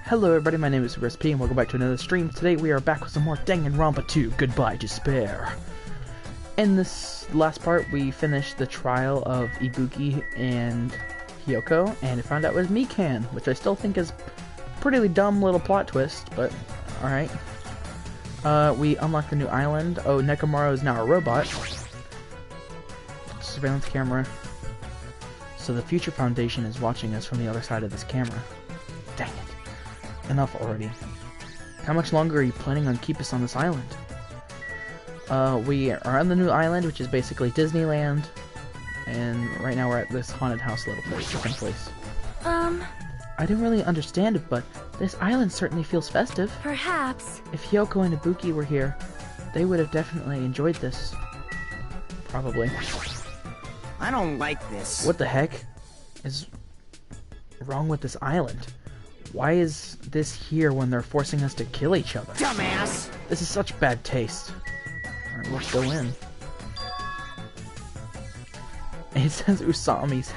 Hello everybody, my name is SP and welcome back to another stream. Today we are back with some more Danganronpa 2, Goodbye Despair. In this last part, we finished the trial of Ibuki and Hyoko, and it found out it was Mikan, which I still think is a pretty dumb little plot twist, but alright. We unlocked the new island. Oh, Nekomaru is now a robot. Surveillance camera. So the Future Foundation is watching us from the other side of this camera. Dang it. Enough already. How much longer are you planning on keeping us on this island? We are on the new island, which is basically Disneyland. And right now we're at this haunted house little place, different place. I don't really understand it, but this island certainly feels festive. Perhaps. If Hyoko and Ibuki were here, they would have definitely enjoyed this. Probably. I don't like this. What the heck is wrong with this island? Why is this here when they're forcing us to kill each other? Dumbass! This is such bad taste. Alright, let's go in. It says Usami's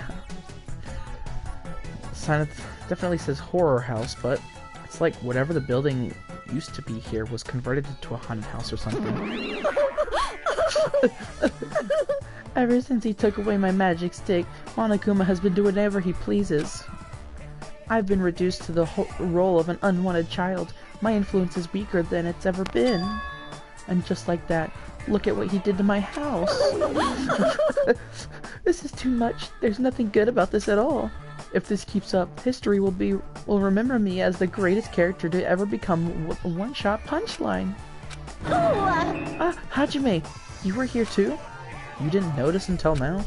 sign definitely says horror house, but it's like whatever the building used to be here was converted into a haunted house or something. Ever since he took away my magic stick, Monokuma has been doing whatever he pleases. I've been reduced to the role of an unwanted child. My influence is weaker than it's ever been. And just like that, look at what he did to my house. This is too much. There's nothing good about this at all. If this keeps up, history will remember me as the greatest character to ever become a one-shot punchline. Hajime, you were here too? You didn't notice until now?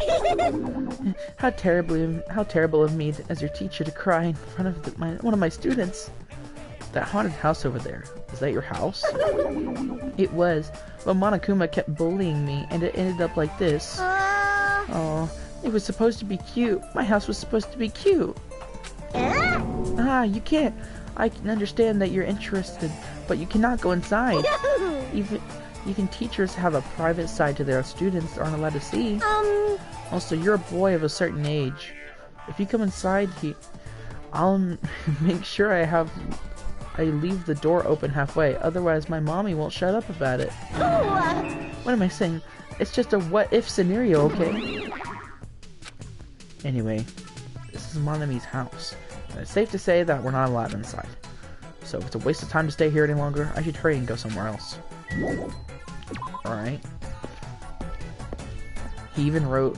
How terrible of me as your teacher to cry in front of one of my students. That haunted house over there, is that your house? It was, but Monokuma kept bullying me and it ended up like this. Oh, it was supposed to be cute. My house was supposed to be cute. You can't. I can understand that you're interested, but you cannot go inside. Even teachers have a private side to their students aren't allowed to see. Also, you're a boy of a certain age. If you come inside, I'll make sure I leave the door open halfway. Otherwise, my mommy won't shut up about it. What am I saying? It's just a what-if scenario, okay? Anyway, this is Monami's house. And it's safe to say that we're not allowed inside. So if it's a waste of time to stay here any longer, I should hurry and go somewhere else. Alright. He even wrote...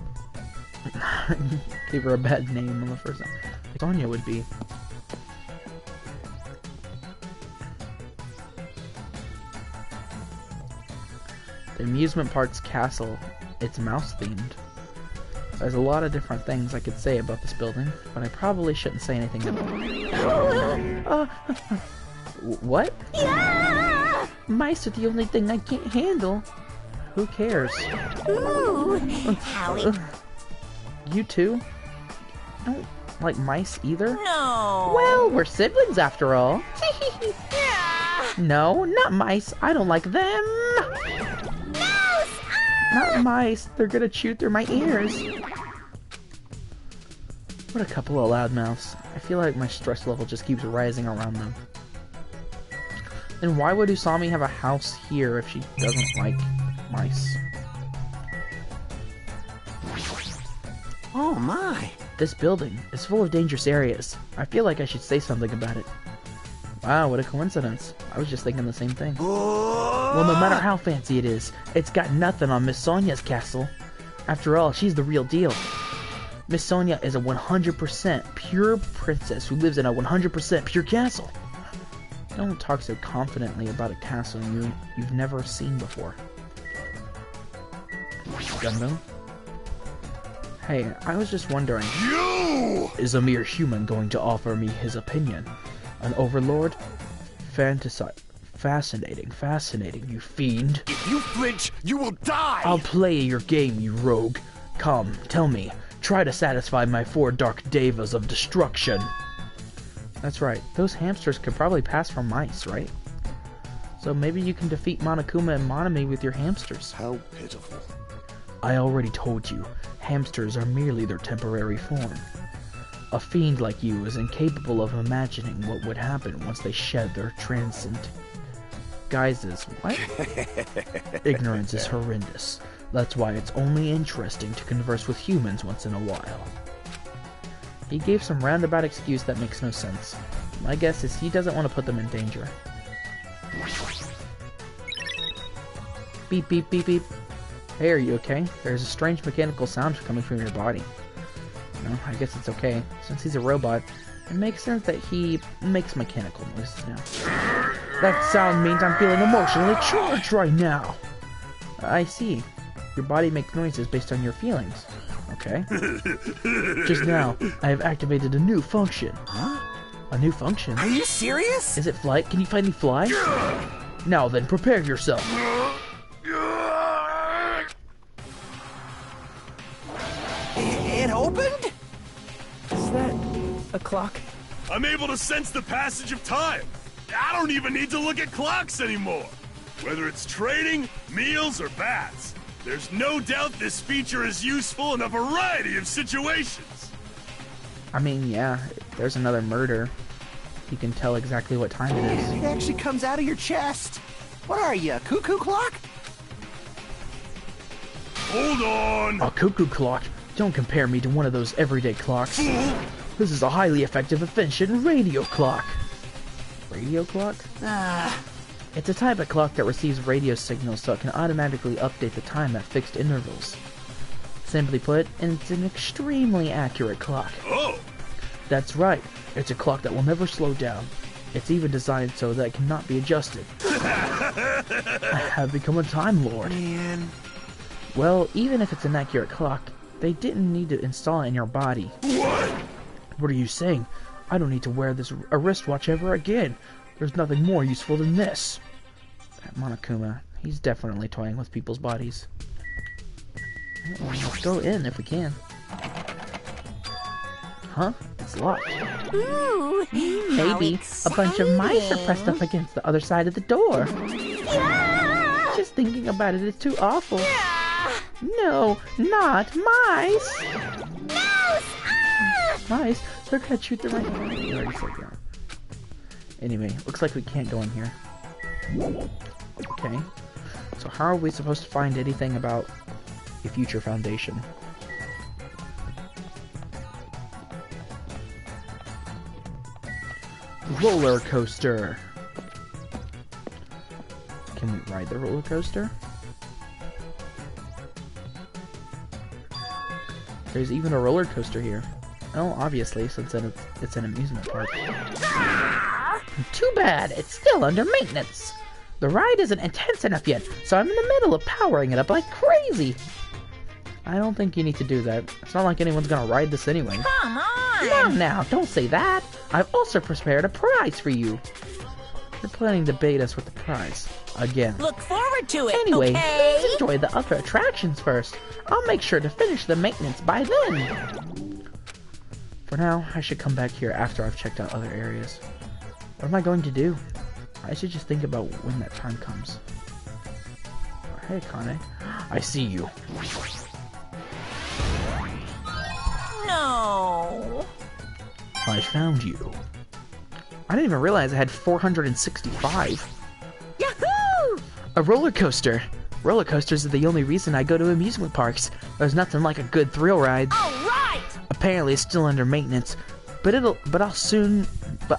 gave her a bad name on the first time. Sonya would be. The amusement park's castle, it's mouse themed. There's a lot of different things I could say about this building, but I probably shouldn't say anything about it. What? Yeah! Mice are the only thing I can't handle. Who cares? Ooh, Howie. You too? You don't like mice either? No. Well, we're siblings after all. Yeah. No, not mice. I don't like them. Mouse! Not mice. They're gonna chew through my ears. What a couple of loudmouths. I feel like my stress level just keeps rising around them. And why would Usami have a house here if she doesn't like mice? Oh my! This building is full of dangerous areas. I feel like I should say something about it. Wow, what a coincidence. I was just thinking the same thing. Well, no matter how fancy it is, it's got nothing on Miss Sonia's castle. After all, she's the real deal. Miss Sonia is a 100% pure princess who lives in a 100% pure castle. Don't talk so confidently about a castle you've never seen before. Gundam? Hey, I was just wondering... You! Is a mere human going to offer me his opinion? An overlord? Fascinating, you fiend. If you flinch, you will die! I'll play your game, you rogue. Come, tell me. Try to satisfy my 4 dark devas of destruction. That's right. Those hamsters could probably pass for mice, right? So maybe you can defeat Monokuma and Monami with your hamsters. How pitiful. I already told you. Hamsters are merely their temporary form. A fiend like you is incapable of imagining what would happen once they shed their transcend guises. What? Ignorance is horrendous. That's why it's only interesting to converse with humans once in a while. He gave some roundabout excuse that makes no sense. My guess is he doesn't want to put them in danger. Beep, beep, beep, beep. Hey, are you okay? There's a strange mechanical sound coming from your body. No, I guess it's okay. Since he's a robot, it makes sense that he makes mechanical noises now. That sound means I'm feeling emotionally charged right now. I see. Your body makes noises based on your feelings. Okay. Just now, I have activated a new function. Huh? A new function? Are you serious? Is it flight? Can you find me fly? Now then, prepare yourself. It opened? Is that a clock? I'm able to sense the passage of time. I don't even need to look at clocks anymore. Whether it's trading, meals, or baths, there's no doubt this feature is useful in a variety of situations. I mean, yeah, if there's another murder, you can tell exactly what time it is. It actually comes out of your chest. What are you, a cuckoo clock? Hold on. A cuckoo clock? Don't compare me to one of those everyday clocks. This is a highly effective, efficient radio clock. Radio clock? It's a type of clock that receives radio signals so it can automatically update the time at fixed intervals. Simply put, it's an extremely accurate clock. Oh. That's right. It's a clock that will never slow down. It's even designed so that it cannot be adjusted. I have become a Time Lord. Man. Well, even if it's an accurate clock, they didn't need to install it in your body. What? What are you saying? I don't need to wear a wristwatch ever again. There's nothing more useful than this. That Monokuma, he's definitely toying with people's bodies. Well, let's go in if we can. Huh? It's locked. Ooh, Maybe a bunch of mice are pressed up against the other side of the door. Yeah! Just thinking about it is too awful. Yeah! No, not mice! Mouse! Ah! Mice? They're gonna shoot the right... You already said that. Anyway, looks like we can't go in here. Okay. So how are we supposed to find anything about a future foundation? Roller coaster! Can we ride the roller coaster? There's even a roller coaster here. Well, obviously, since it's an amusement park. Too bad, it's still under maintenance. The ride isn't intense enough yet, so I'm in the middle of powering it up like crazy. I don't think you need to do that. It's not like anyone's gonna ride this anyway. Come on! Now, don't say that. I've also prepared a prize for you. You're planning to bait us with the prize. Again. Look forward to it, Anyway, okay? please enjoy the other attractions first. I'll make sure to finish the maintenance by then. For now, I should come back here after I've checked out other areas. What am I going to do? I should just think about when that time comes. Hey, Kane. I see you. No. I found you. I didn't even realize I had 465. Yahoo! A roller coaster. Roller coasters are the only reason I go to amusement parks. There's nothing like a good thrill ride. All right! Apparently it's still under maintenance, but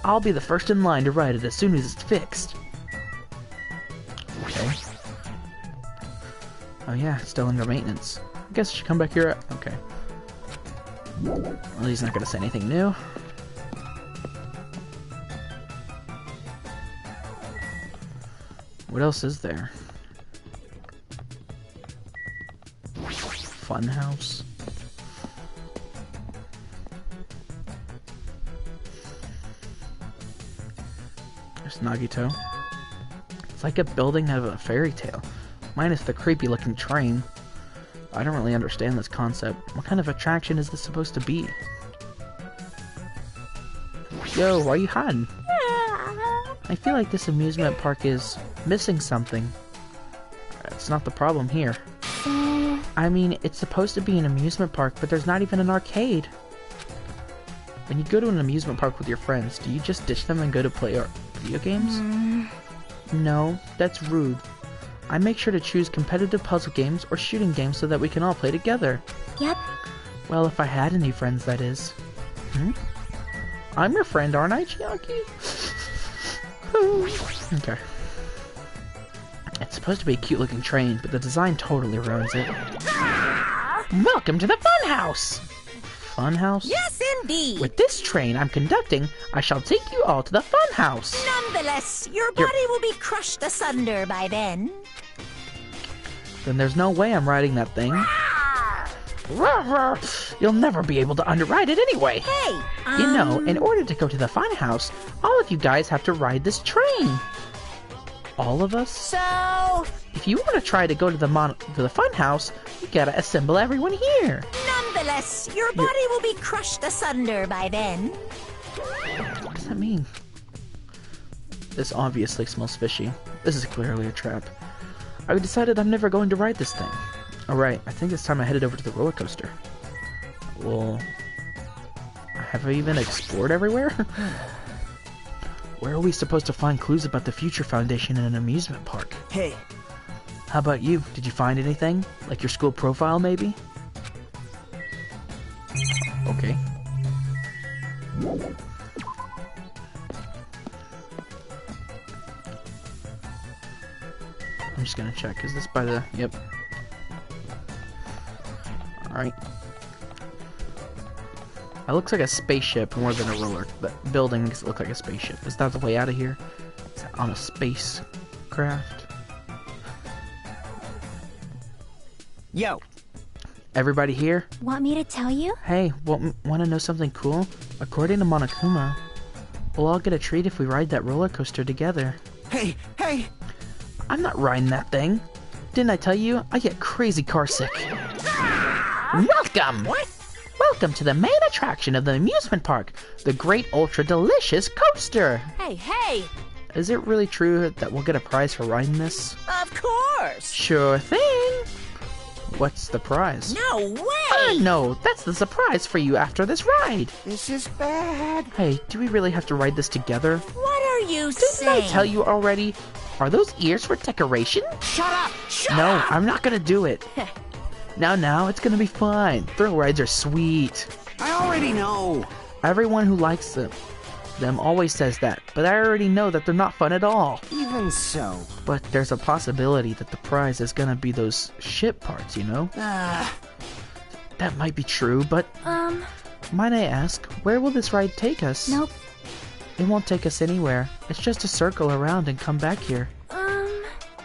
I'll be the first in line to ride it as soon as it's fixed. Okay. Oh yeah, it's still under maintenance. I guess I should come back here. Okay. Well, he's not gonna say anything new. What else is there? Funhouse. There's Nagito. It's like a building of a fairy tale, minus the creepy looking train. I don't really understand this concept. What kind of attraction is this supposed to be? Yo, why are you hiding? I feel like this amusement park is missing something. It's not the problem here. I mean, it's supposed to be an amusement park, but there's not even an arcade. When you go to an amusement park with your friends, do you just ditch them and go to play video games? No, that's rude. I make sure to choose competitive puzzle games or shooting games so that we can all play together. Yep. Well, if I had any friends, that is. I'm your friend, aren't I, Chiaki? Okay. It's supposed to be a cute-looking train, but the design totally ruins it. Welcome to the Funhouse! Funhouse? Yes, indeed. With this train I'm conducting, I shall take you all to the Funhouse! Nonetheless, your body will be crushed asunder by then. Then there's no way I'm riding that thing. You'll never be able to underride it anyway! Hey, You know, in order to go to the Funhouse, all of you guys have to ride this train! All of us? So, If you want to try to go to the Funhouse, you gotta assemble everyone here! nonetheless, your body will be crushed asunder by then. What does that mean? This obviously smells fishy. This is clearly a trap. I decided I'm never going to ride this thing. Alright, I think it's time I headed over to the roller coaster. Well, have I even explored everywhere? Where are we supposed to find clues about the Future Foundation in an amusement park? Hey, How about you? Did you find anything? Like your school profile, maybe? Okay. I'm just gonna check. Is this by the... Yep. Alright. It looks like a spaceship more than a roller. That building makes it look like a spaceship. Is that the way out of here? Is that on a spacecraft? yo, Everybody here? Want me to tell you? Hey, want to know something cool? According to Monokuma, we'll all get a treat if we ride that roller coaster together. hey, hey! I'm not riding that thing. Didn't I tell you? I get crazy car sick. Welcome! What? Welcome to the main attraction of the amusement park, the Great Ultra Delicious Coaster! Hey, hey! Is it really true that we'll get a prize for riding this? Of course! Sure thing! What's the prize? No way! No, that's the surprise for you after this ride! This is bad. Hey, do we really have to ride this together? What are you Didn't saying? I tell you already? Are those ears for decoration? Shut up! Shut No, up! I'm not gonna do it. Now, it's gonna be fine. Thrill rides are sweet. I already know. Everyone who likes them always says that, but I already know that they're not fun at all. Even so. But there's a possibility that the prize is gonna be those ship parts, you know? That might be true, but might I ask, where will this ride take us? Nope. It won't take us anywhere. It's just to circle around and come back here.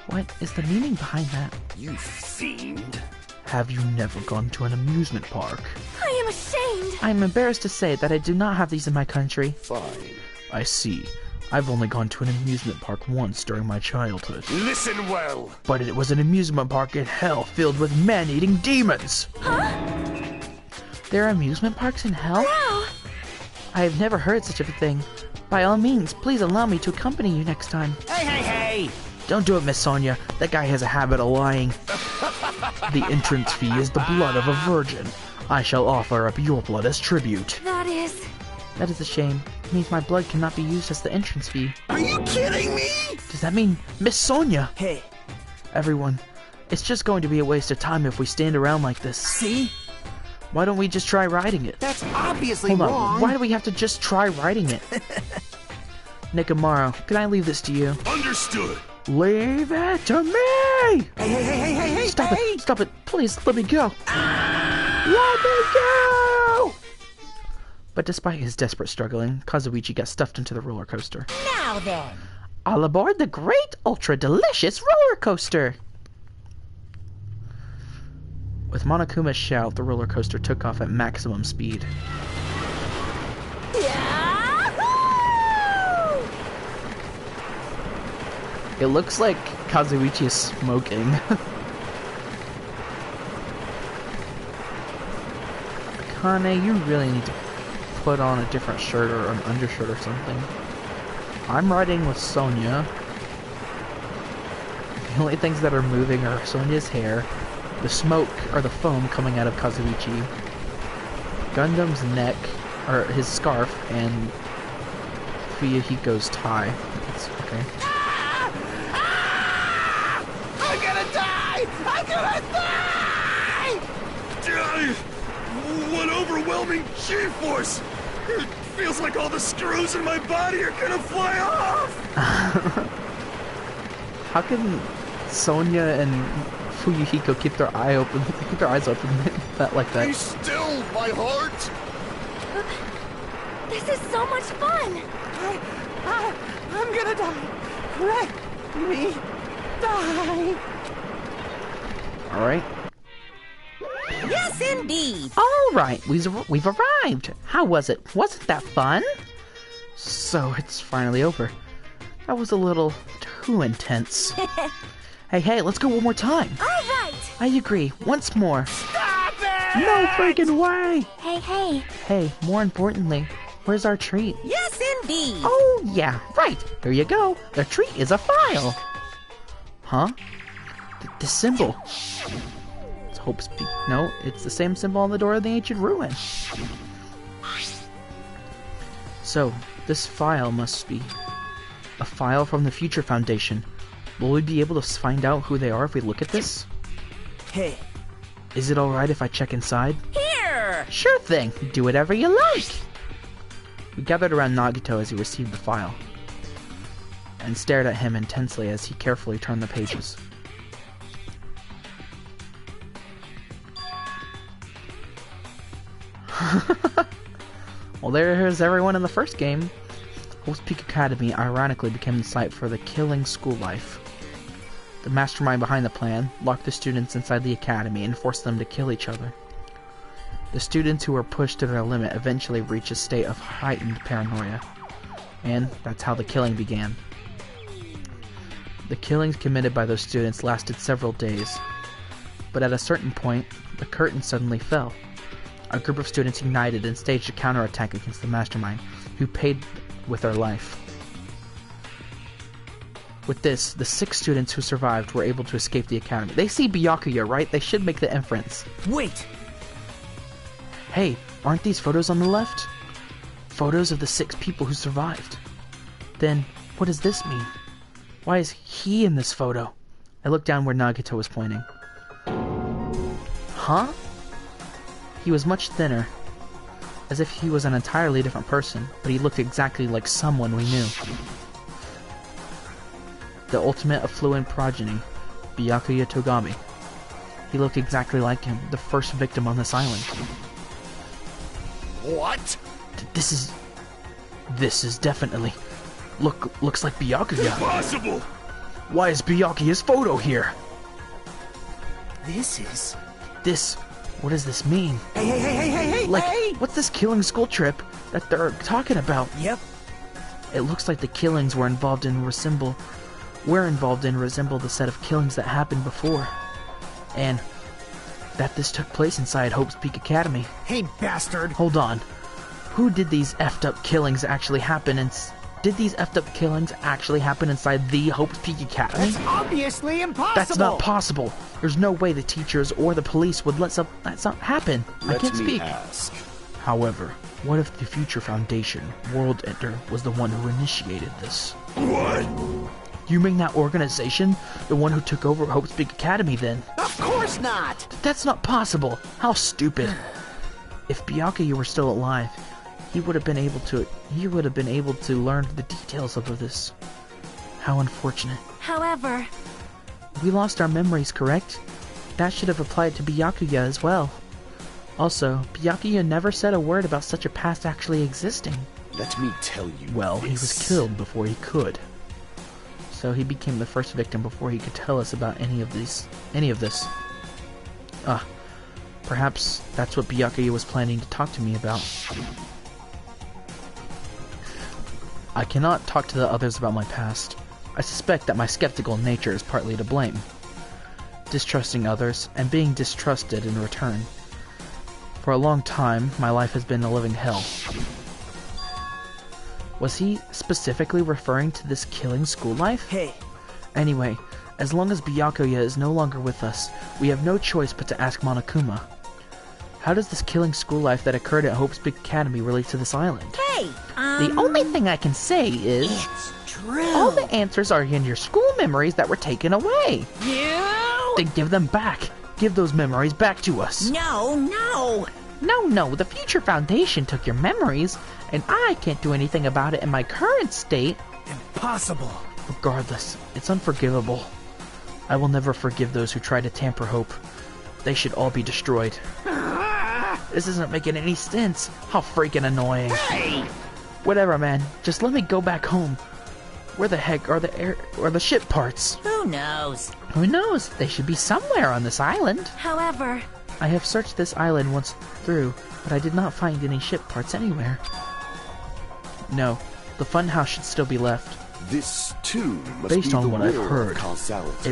What is the meaning behind that? You fiend. Have you never gone to an amusement park? I am ashamed. I am embarrassed to say that I do not have these in my country. Fine. I see. I've only gone to an amusement park once during my childhood. Listen well. But it was an amusement park in hell filled with man-eating demons! Huh? There are amusement parks in hell? Wow. I have never heard such a thing. By all means, please allow me to accompany you next time. Hey, hey, hey! Don't do it, Miss Sonia. That guy has a habit of lying. The entrance fee is the blood of a virgin. I shall offer up your blood as tribute. That is a shame. It means my blood cannot be used as the entrance fee. Are you kidding me? Does that mean Miss Sonia? Hey, Everyone, it's just going to be a waste of time if we stand around like this. see? Why don't we just try riding it? That's obviously Hold wrong. on, why do we have to just try riding it? Nikamaro, can I leave this to you? Understood. Leave it to me! Hey, hey, hey, hey, hey, hey! Stop hey. it! Stop it! Please, let me go! Let me go! But despite his desperate struggling, Kazuichi got stuffed into the roller coaster. now then. All aboard the Great Ultra Delicious Roller Coaster! With Monokuma's shout, the roller coaster took off at maximum speed. Yahoo! It looks like Kazuichi is smoking. Akane, you really need to put on a different shirt or an undershirt or something. I'm riding with Sonia. The only things that are moving are Sonia's hair, the smoke or the foam coming out of Kazuichi, Gundam's neck, or his scarf, and Fuyuhiko's tie. It's okay. I'm gonna die! I'm gonna die! What overwhelming G-force! It feels like all the screws in my body are gonna fly off! How can Sonya and Fuyuhiko keep their eyes open like that? Be still, my heart! This is so much fun! I'm gonna die. Let me die. Alright. Yes, indeed! Alright, we've arrived! How was it? Wasn't that fun? So, it's finally over. That was a little too intense. Hey, let's go one more time! Alright! I agree, once more. Stop it! No freaking way! Hey. Hey, more importantly, where's our treat? Yes, indeed! Oh, yeah, right! Here you go! The treat is a file! Huh? The symbol. It's Hope's Peak. No, it's the same symbol on the door of the ancient ruin. So, this file must be a file from the Future Foundation. Will we be able to find out who they are if we look at this? Hey. Is it alright if I check inside? Here! Sure thing! Do whatever you like! We gathered around Nagito as he received the file, and stared at him intensely as he carefully turned the pages. Well, there's everyone in the first game. Hope's Peak Academy ironically became the site for the killing school life. The mastermind behind the plan locked the students inside the academy and forced them to kill each other. The students who were pushed to their limit eventually reached a state of heightened paranoia, and that's how the killing began. The killings committed by those students lasted several days, but at a certain point, the curtain suddenly fell. A group of students united and staged a counterattack against the mastermind, who paid with their life. With this, the 6 students who survived were able to escape the academy. They see Byakuya, right? They should make the inference. Wait. Hey, aren't these photos on the left? Photos of the 6 people who survived. Then, what does this mean? Why is he in this photo? I looked down where Nagito was pointing. Huh? He was much thinner, as if he was an entirely different person, but he looked exactly like someone we knew. The ultimate affluent progeny, Byakuya Togami. He looked exactly like him, the first victim on this island. What? This is definitely... Looks like Byakuya. Impossible! Why is Byakuya's photo here? This... What does this mean? Hey, Like, hey! what's this killing school trip that they're talking about? Yep. It looks like the killings were involved in resemble the set of killings that happened before. And that this took place inside Hope's Peak Academy. Hey, bastard! Hold on. Who did these effed up killings actually happen in... Did these effed up killings actually happen inside the Hope's Peak Academy? That's obviously impossible! That's not possible! There's no way the teachers or the police would let that happen. I can't speak. Ask. However, what if the Future Foundation, World Enter, was the one who initiated this? What? You mean that organization? The one who took over Hope's Peak Academy, then? Of course not! That's not possible! How stupid! If Byakuya were still alive, he would have been able to learn the details of this. How unfortunate. However... We lost our memories, correct? That should have applied to Byakuya as well. Also, Byakuya never said a word about such a past actually existing. Let me tell you. Well, he was killed before he could. So he became the first victim before he could tell us about any of this. Perhaps that's what Byakuya was planning to talk to me about. I cannot talk to the others about my past. I suspect that my skeptical nature is partly to blame. Distrusting others, and being distrusted in return. For a long time, my life has been a living hell. Was he specifically referring to this killing school life? Hey. Anyway, as long as Byakuya is no longer with us, we have no choice but to ask Monokuma. How does this killing school life that occurred at Hope's Big Academy relate to this island? Hey, The only thing I can say is... It's true. all the answers are in your school memories that were taken away. You? Then give them back. Give those memories back to us. No. No, the Future Foundation took your memories, and I can't do anything about it in my current state. Impossible. Regardless, it's unforgivable. I will never forgive those who try to tamper Hope. They should all be destroyed. This isn't making any sense. How freaking annoying. Hey! Whatever, man. Just let me go back home. Where the heck are the ship parts? Who knows? Who knows? They should be somewhere on this island. However, I have searched this island once through, but I did not find any ship parts anywhere. No, the funhouse should still be left. This too must Based be on the what I've will of heard, causality.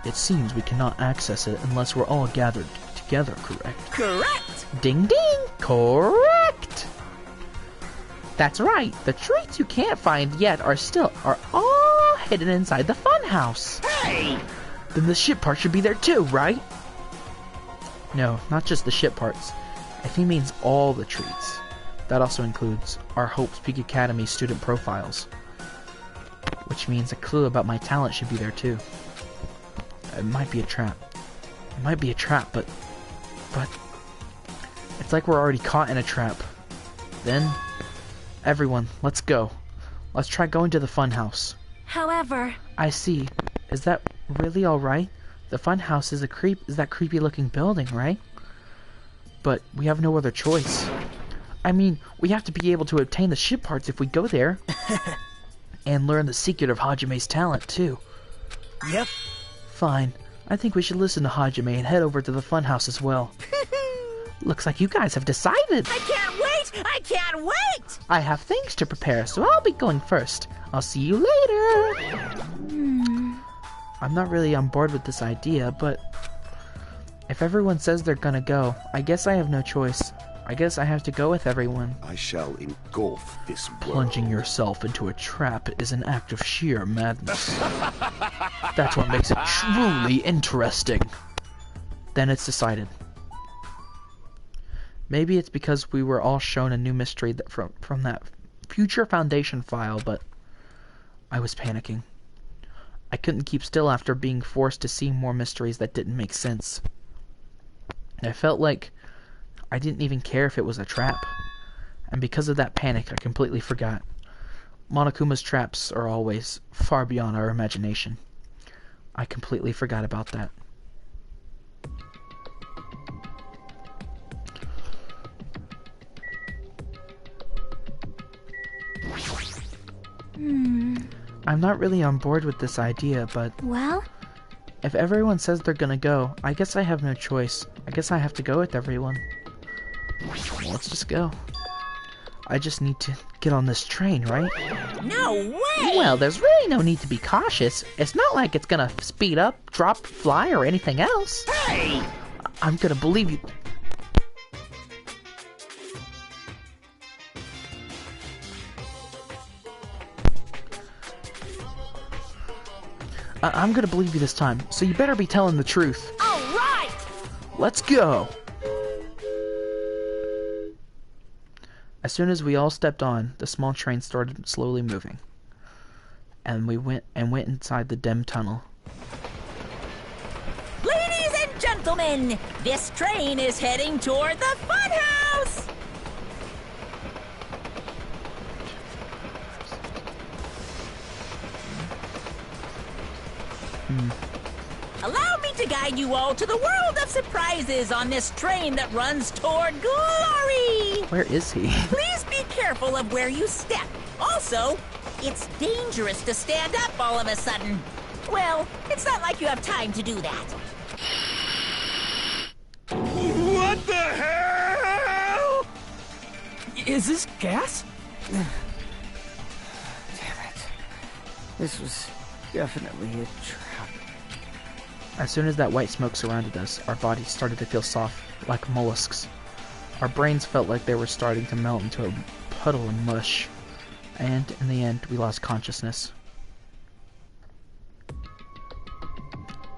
it seems we cannot access it unless we're all gathered together, correct? correct. Ding ding! Correct! That's right, the treats you can't find yet are all hidden inside the funhouse. Hey! Then the ship part should be there too, right? No, not just the ship parts. I think it means all the treats. That also includes our Hope's Peak Academy student profiles. Which means a clue about my talent should be there too. It might be a trap. But it's like we're already caught in a trap. Then, everyone, let's go. Let's try going to the funhouse. However, I see. Is that really alright? The funhouse is that creepy looking building, right? But we have no other choice. I mean, we have to be able to obtain the ship parts if we go there. And learn the secret of Hajime's talent, too. Yep. Fine. I think we should listen to Hajime and head over to the funhouse as well. Looks like you guys have decided. I can't wait! I can't wait! I have things to prepare, so I'll be going first. I'll see you later. I'm not really on board with this idea, but if everyone says they're gonna go, I guess I have no choice. I guess I have to go with everyone. I shall engulf this world. Plunging yourself into a trap is an act of sheer madness. That's what makes it truly interesting. Then it's decided. Maybe it's because we were all shown a new mystery from that Future Foundation file, but I was panicking. I couldn't keep still after being forced to see more mysteries that didn't make sense. I felt like I didn't even care if it was a trap. And because of that panic, I completely forgot. Monokuma's traps are always far beyond our imagination. I completely forgot about that. I'm not really on board with this idea, but Well, if everyone says they're gonna go, I guess I have no choice. I guess I have to go with everyone. Let's just go. I just need to get on this train, right? no way! Well, there's really no need to be cautious. It's not like it's gonna speed up, drop, fly, or anything else. Hey! I'm gonna believe you. I'm gonna believe you this time, so you better be telling the truth. All right! Let's go! As soon as we all stepped on, the small train started slowly moving. And we went inside the dim tunnel. Ladies and gentlemen, this train is heading toward the funhouse! Allow me to guide you all to the world of surprises on this train that runs toward glory! Where is he? Please be careful of where you step. Also, it's dangerous to stand up all of a sudden. Well, it's not like you have time to do that. What the hell? Is this gas? Damn it. This was definitely a trap. As soon as that white smoke surrounded us, our bodies started to feel soft, like mollusks. Our brains felt like they were starting to melt into a puddle of mush. And, in the end, we lost consciousness.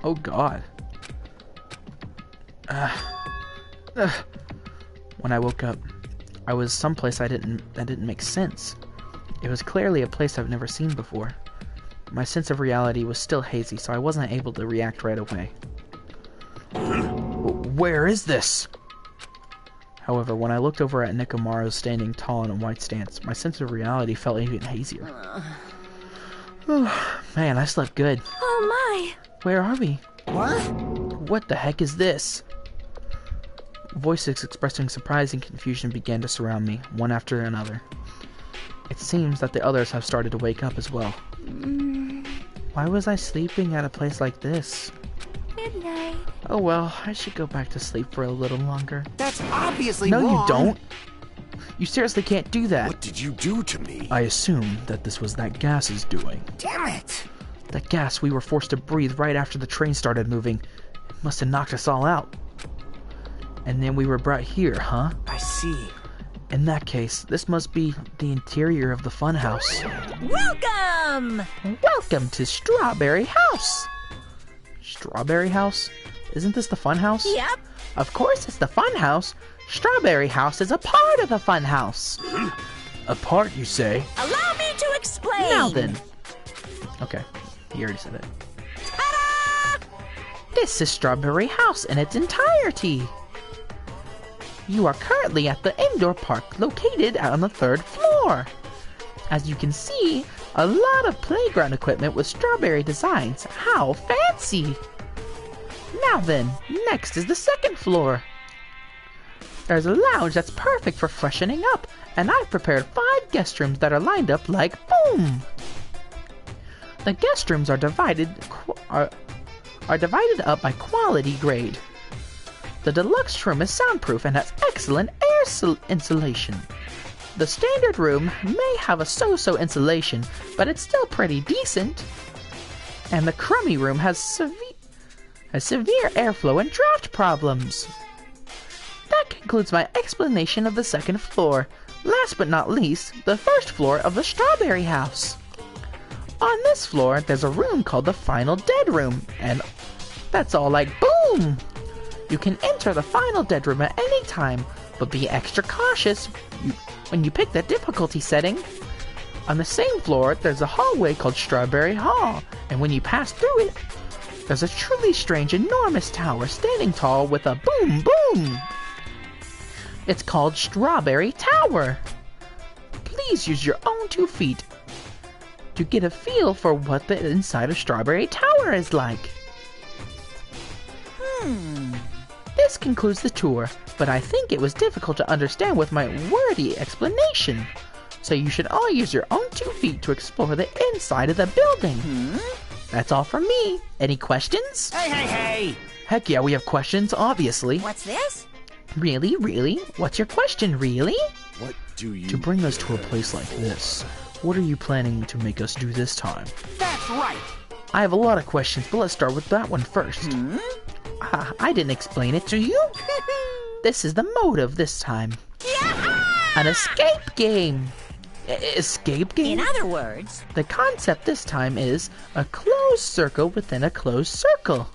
Oh god. When I woke up, I was someplace that didn't make sense. It was clearly a place I've never seen before. My sense of reality was still hazy, so I wasn't able to react right away. Where is this? However, when I looked over at Nekomaru standing tall in a white stance, my sense of reality felt even hazier. Man, I slept good. Oh my! Where are we? What? What the heck is this? Voices expressing surprise and confusion began to surround me, one after another. It seems that the others have started to wake up as well. Why was I sleeping at a place like this? Good night. Oh well, I should go back to sleep for a little longer. That's obviously No, wrong. you don't. You seriously can't do that. What did you do to me? I assume that this was that gas's doing. Damn it! That gas we were forced to breathe right after the train started moving. It must have knocked us all out. And then we were brought here, huh? I see. In that case, this must be the interior of the funhouse. Welcome! Welcome to Strawberry House! Strawberry House? Isn't this the funhouse? Yep. Of course it's the funhouse. Strawberry House is a part of the funhouse. A part, you say? Allow me to explain. Now then. Okay, he already said it. Ta-da! This is Strawberry House in its entirety. You are currently at the indoor park located on the 3rd floor. As you can see, a lot of playground equipment with strawberry designs. How fancy! Now then, next is the 2nd floor. There's a lounge that's perfect for freshening up, and I've prepared 5 guest rooms that are lined up like boom. The guest rooms are divided up by quality grade. The deluxe room is soundproof and has excellent air insulation. The standard room may have a so-so insulation, but it's still pretty decent. And the crummy room has severe airflow and draft problems. That concludes my explanation of the 2nd floor. Last but not least, the 1st floor of the Strawberry House. On this floor, there's a room called the Final Dead Room, and that's all like boom! You can enter the Final Dead Room at any time, but be extra cautious when you pick the difficulty setting. On the same floor, there's a hallway called Strawberry Hall, and when you pass through it, there's a truly strange, enormous tower standing tall with a boom boom. It's called Strawberry Tower. Please use your own 2 feet to get a feel for what the inside of Strawberry Tower is like. This concludes the tour, but I think it was difficult to understand with my wordy explanation. So you should all use your own 2 feet to explore the inside of the building. That's all from me. Any questions? Hey! Heck yeah, we have questions, obviously. What's this? Really? What's your question, really? What do you... To bring us to a place like this, what are you planning to make us do this time? That's right! I have a lot of questions, but let's start with that one first. I didn't explain it to you. This is the motive this time. An escape game. Escape game? In other words, The concept this time is a closed circle within a closed circle.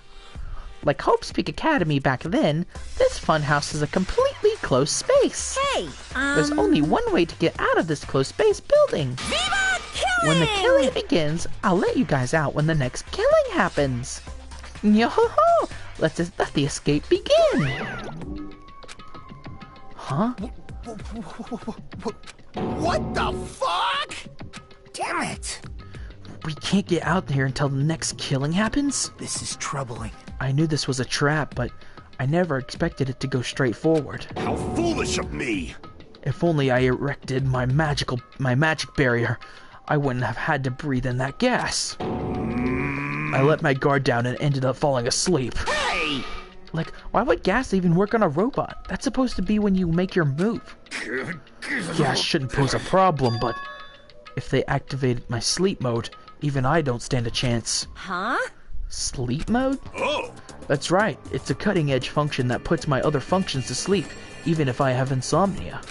Like Hope's Peak Academy back then, this funhouse is a completely closed space. hey, There's only one way to get out of this closed space building. Viva killing! When the killing begins, I'll let you guys out when the next killing happens. Yo-ho-ho! Let the escape begin! Huh? What the fuck? Damn it! We can't get out there until the next killing happens? This is troubling. I knew this was a trap, but I never expected it to go straight forward. How foolish of me! If only I erected my magic barrier, I wouldn't have had to breathe in that gas. I let my guard down and ended up falling asleep. Hey! Like, why would gas even work on a robot? That's supposed to be when you make your move. Gas shouldn't pose a problem, but if they activated my sleep mode, even I don't stand a chance. Huh? Sleep mode? Oh, That's right, it's a cutting-edge function that puts my other functions to sleep, even if I have insomnia.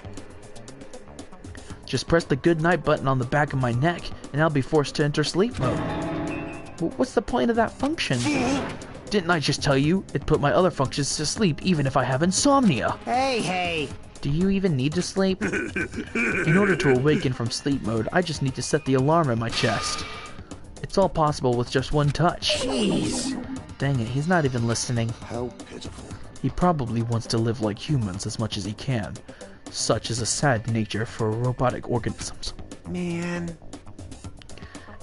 Just press the good night button on the back of my neck, and I'll be forced to enter sleep mode. What's the point of that function? Didn't I just tell you? It put my other functions to sleep even if I have insomnia. Hey. Do you even need to sleep? In order to awaken from sleep mode, I just need to set the alarm in my chest. It's all possible with just one touch. Jeez. Dang it, he's not even listening. How pitiful. He probably wants to live like humans as much as he can. Such is a sad nature for robotic organisms. Man.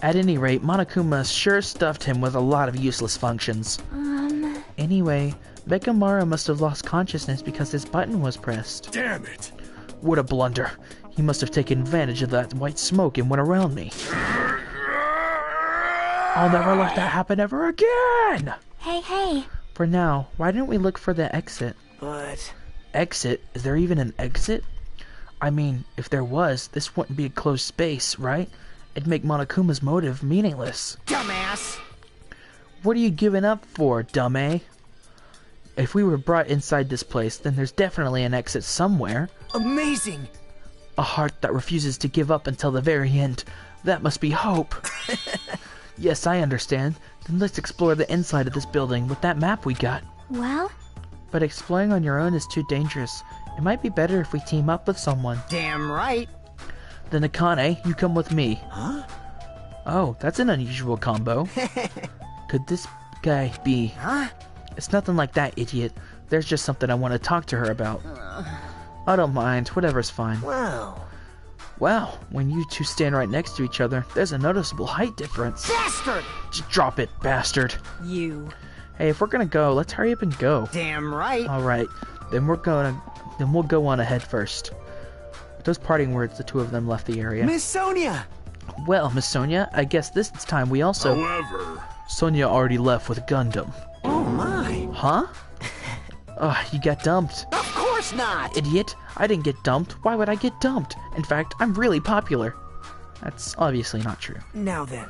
At any rate, Monokuma sure stuffed him with a lot of useless functions. Anyway, Mekamaru must have lost consciousness because his button was pressed. Damn it! What a blunder. He must have taken advantage of that white smoke and went around me. I'll never let that happen ever again! Hey. For now, why didn't we look for the exit? But... Exit? Is there even an exit? I mean, if there was, this wouldn't be a closed space, right? It'd make Monokuma's motive meaningless. Dumbass! What are you giving up for, dummy? If we were brought inside this place, then there's definitely an exit somewhere. Amazing! A heart that refuses to give up until the very end. That must be hope. Yes, I understand. Then let's explore the inside of this building with that map we got. Well, But exploring on your own is too dangerous. It might be better if we team up with someone. Damn right. Then Akane, you come with me. Huh? Oh, that's an unusual combo. Could this guy be... Huh? It's nothing like that, idiot. There's just something I want to talk to her about. I don't mind. Whatever's fine. Wow. Wow, when you two stand right next to each other, there's a noticeable height difference. Bastard! Just drop it, bastard. You. Hey, if we're gonna go, let's hurry up and go. Damn right. Alright, then we'll go on ahead first. With those parting words, the two of them left the area. Miss Sonia! Well, Miss Sonia, I guess this time we also... However, Sonia already left with Gundam. Oh my. Huh? Ugh, you got dumped. Of course not! Idiot, I didn't get dumped. Why would I get dumped? In fact, I'm really popular. That's obviously not true. Now then.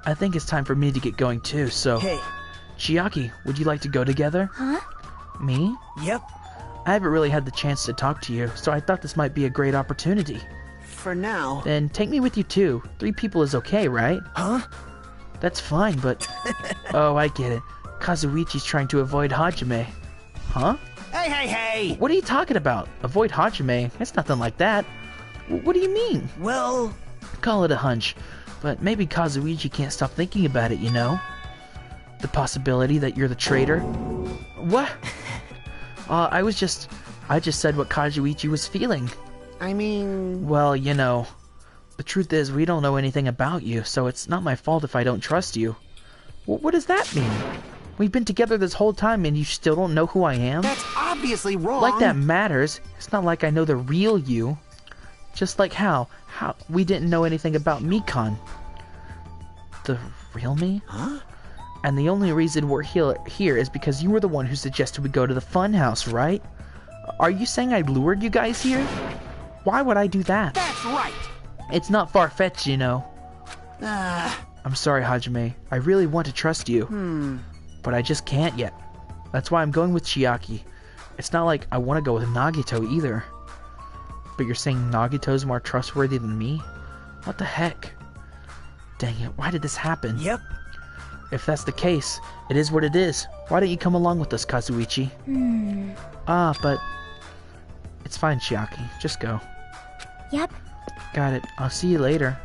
I think it's time for me to get going too, so... Hey. Chiaki, would you like to go together? huh? Me? Yep. I haven't really had the chance to talk to you, so I thought this might be a great opportunity. For now. Then take me with you too. 3 people is okay, right? Huh? That's fine, but... Oh, I get it. Kazuichi's trying to avoid Hajime. Huh? Hey! What are you talking about? Avoid Hajime? It's nothing like that. What do you mean? Well... Call it a hunch, but maybe Kazuichi can't stop thinking about it, you know? The possibility that you're the traitor? What? I just said what Kazuichi was feeling. I mean... Well, you know, the truth is we don't know anything about you, so it's not my fault if I don't trust you. What does that mean? We've been together this whole time and you still don't know who I am? That's obviously wrong. Like that matters. It's not like I know the real you. Just like how we didn't know anything about Mikan. The real me? Huh? And the only reason we're here is because you were the one who suggested we go to the funhouse, right? Are you saying I lured you guys here? Why would I do that? That's right. It's not far-fetched, you know. Ah. I'm sorry, Hajime. I really want to trust you. But I just can't yet. That's why I'm going with Chiaki. It's not like I want to go with Nagito either. But you're saying Nagito's more trustworthy than me? What the heck? Dang it, why did this happen? Yep. If that's the case, it is what it is. Why don't you come along with us, Kazuichi? But... It's fine, Chiaki. Just go. Yep. Got it. I'll see you later.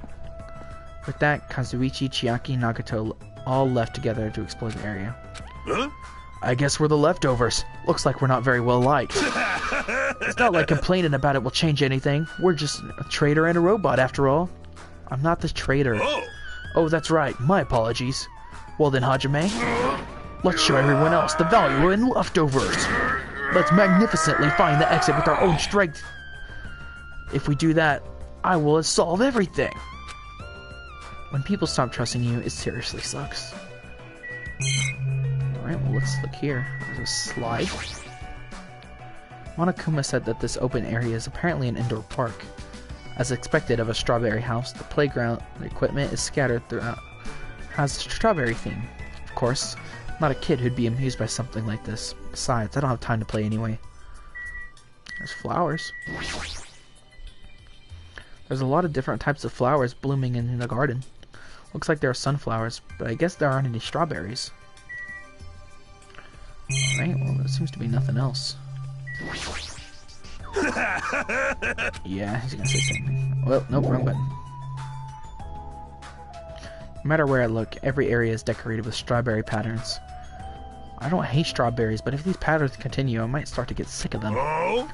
With that, Kazuichi, Chiaki, and Nagito all left together to explore the area. huh? I guess we're the leftovers. Looks like we're not very well liked. It's not like complaining about it will change anything. We're just a traitor and a robot after all. I'm not the traitor. Oh, Oh, that's right. My apologies. Well then, Hajime, let's show everyone else the value in leftovers. Let's magnificently find the exit with our own strength. If we do that, I will solve everything. When people stop trusting you, it seriously sucks. Alright, well let's look here. There's a slide. Monokuma said that this open area is apparently an indoor park. As expected of a strawberry house, the playground equipment is scattered throughout. Has a strawberry theme. Of course, I'm not a kid who'd be amused by something like this. Besides, I don't have time to play anyway. There's flowers. There's a lot of different types of flowers blooming in the garden. Looks like there are sunflowers, but I guess there aren't any strawberries. Alright, well, there seems to be nothing else. Yeah, he's gonna say something. Well, nope, wrong button. No matter where I look, every area is decorated with strawberry patterns. I don't hate strawberries, but if these patterns continue, I might start to get sick of them. Oh?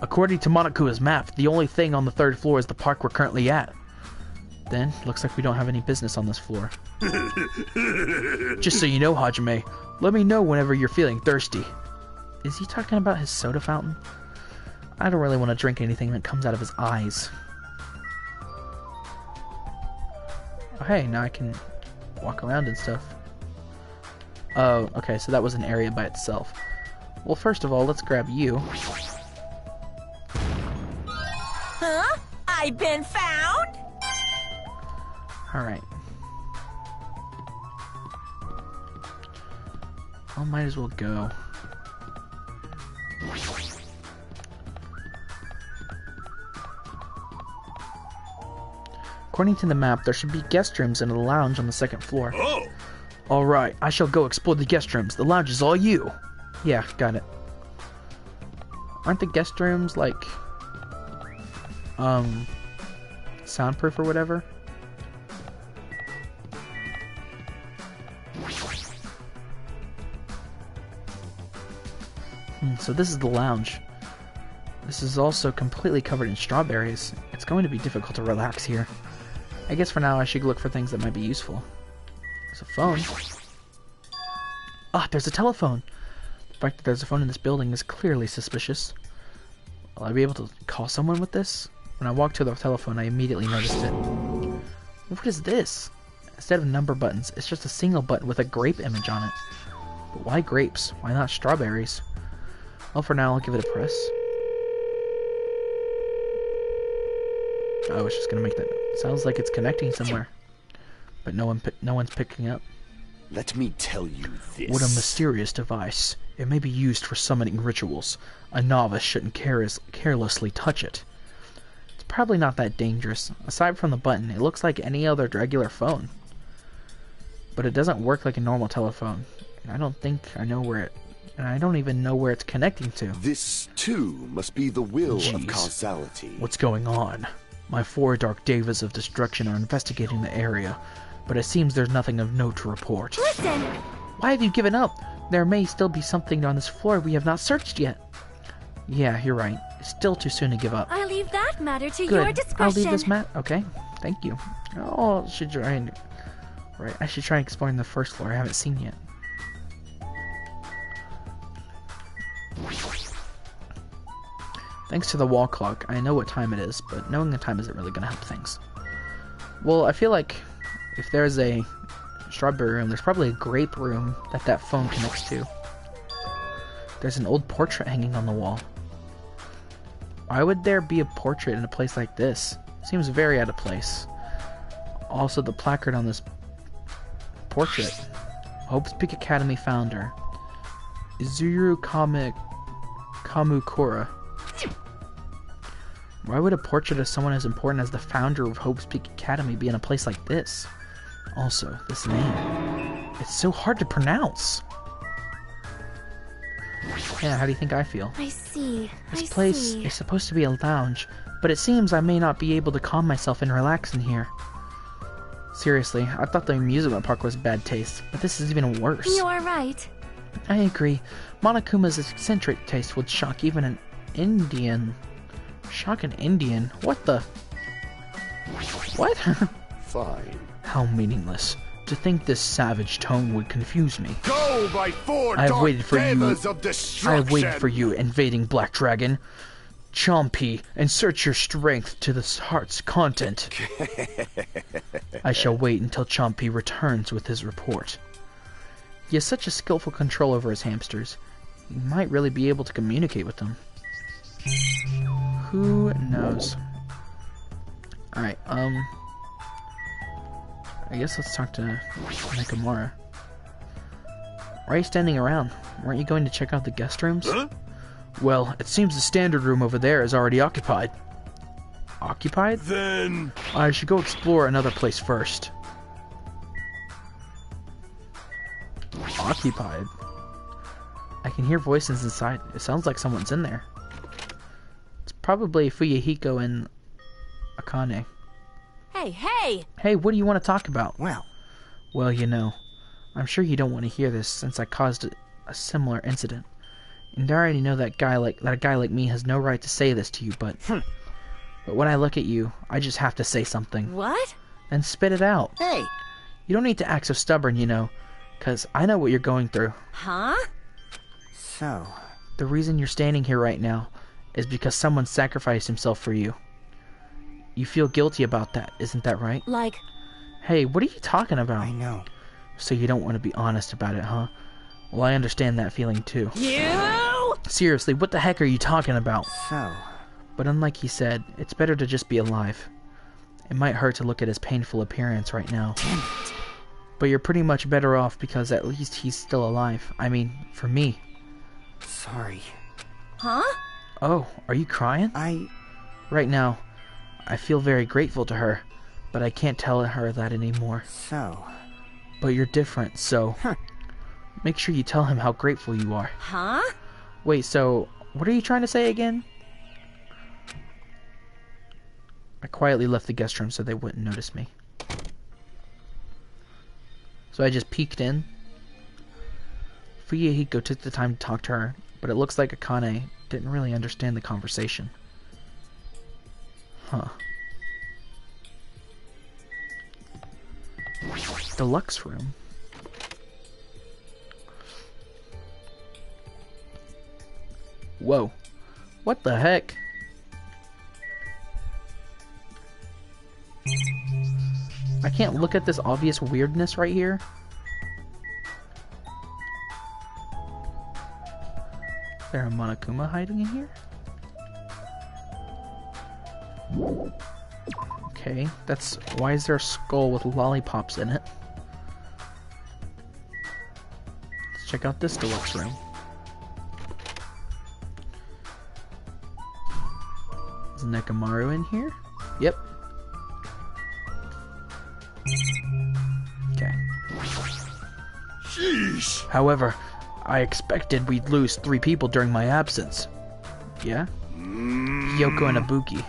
According to Monokuma's map, the only thing on the 3rd floor is the park we're currently at. Then, looks like we don't have any business on this floor. Just so you know, Hajime, let me know whenever you're feeling thirsty. Is he talking about his soda fountain? I don't really want to drink anything that comes out of his eyes. Oh, hey, now I can walk around and stuff. Oh, okay, so that was an area by itself. Well, first of all, let's grab you. Huh? I've been found? Alright. I might as well go. According to the map, there should be guest rooms and a lounge on the 2nd floor. Oh! Alright, I shall go explore the guest rooms. The lounge is all you. Yeah, got it. Aren't the guest rooms, like, soundproof or whatever? So this is the lounge. This is also completely covered in strawberries. It's going to be difficult to relax here. I guess for now I should look for things that might be useful. There's a phone. Ah, there's a telephone! The fact that there's a phone in this building is clearly suspicious. Will I be able to call someone with this? When I walked to the telephone, I immediately noticed it. What is this? Instead of number buttons, it's just a single button with a grape image on it. But why grapes? Why not strawberries? Well, for now, I'll give it a press. Oh, it's just gonna make that. Sounds like it's connecting somewhere, but no one's picking up. Let me tell you this. What a mysterious device! It may be used for summoning rituals. A novice shouldn't carelessly touch it. It's probably not that dangerous. Aside from the button, it looks like any other regular phone, but it doesn't work like a normal telephone. And I don't think I know where it. And I don't even know where it's connecting to. This, too, must be the will Jeez. of causality. What's going on? My 4 Dark Devas of Destruction are investigating the area, but it seems there's nothing of note to report. Listen! Why have you given up? There may still be something on this floor we have not searched yet. Yeah, you're right. It's still too soon to give up. I leave that matter to Good. your discretion. I'll leave this okay, thank you. Oh, I should try and... Right, I should try exploring the 1st floor I haven't seen yet. Thanks to the wall clock, I know what time it is, but knowing the time isn't really going to help things. Well, I feel like if there's a strawberry room, there's probably a grape room that phone connects to. There's an old portrait hanging on the wall. Why would there be a portrait in a place like this? Seems very out of place. Also, the placard on this portrait. Hope's Peak Academy founder. Izuru Kamukura. Why would a portrait of someone as important as the founder of Hope's Peak Academy be in a place like this? Also, this name. It's so hard to pronounce. Yeah, how do you think I feel? I see. This place is supposed to be a lounge, but it seems I may not be able to calm myself and relax in here. Seriously, I thought the amusement park was bad taste, but this is even worse. You are right. I agree. Monokuma's eccentric taste would shock even an Indian. Shock an Indian? What the? What? Fine. How meaningless. To think this savage tone would confuse me. Go, my 4 I have Dark waited for you. Devas of I Destruction! have waited for you, invading Black Dragon. Chompy, insert your strength to this heart's content. I shall wait until Chompy returns with his report. He has such a skillful control over his hamsters. He might really be able to communicate with them. Who knows? Alright, I guess let's talk to Nakamura. Why are you standing around? Weren't you going to check out the guest rooms? Huh? Well, it seems the standard room over there is already occupied. Occupied? Then... I should go explore another place first. Occupied? I can hear voices inside. It sounds like someone's in there. It's probably Fuyahiko and Akane. Hey, hey! Hey, what do you want to talk about? Well, you know, I'm sure you don't want to hear this since I caused a similar incident. And I already know that a guy like me has no right to say this to you, but when I look at you, I just have to say something. What? Then spit it out. hey, You don't need to act so stubborn, you know, 'cause I know what you're going through. Huh? so, The reason you're standing here right now is because someone sacrificed himself for you. You feel guilty about that, isn't that right? Like, Hey, what are you talking about? I know. So you don't want to be honest about it, huh? Well, I understand that feeling too. You? Seriously, what the heck are you talking about? So, But unlike he said, it's better to just be alive. It might hurt to look at his painful appearance right now. But you're pretty much better off because at least he's still alive. I mean, for me. sorry. huh? Oh, are you crying? Right now, I feel very grateful to her, but I can't tell her that anymore. So, But you're different, so make sure you tell him how grateful you are. Huh? Wait, so what are you trying to say again? I quietly left the guest room so they wouldn't notice me. So I just peeked in. Fuyahiko took the time to talk to her, but it looks like Akane didn't really understand the conversation. Huh. Deluxe room. Whoa. What the heck? I can't look at this obvious weirdness right here. Is there a Monokuma hiding in here? Okay, that's... Why is there a skull with lollipops in it? Let's check out this deluxe room. Is Nekomaru in here? Yep. Okay. Sheesh. However, I expected we'd lose 3 people during my absence. Yeah? Kyoko and Ibuki.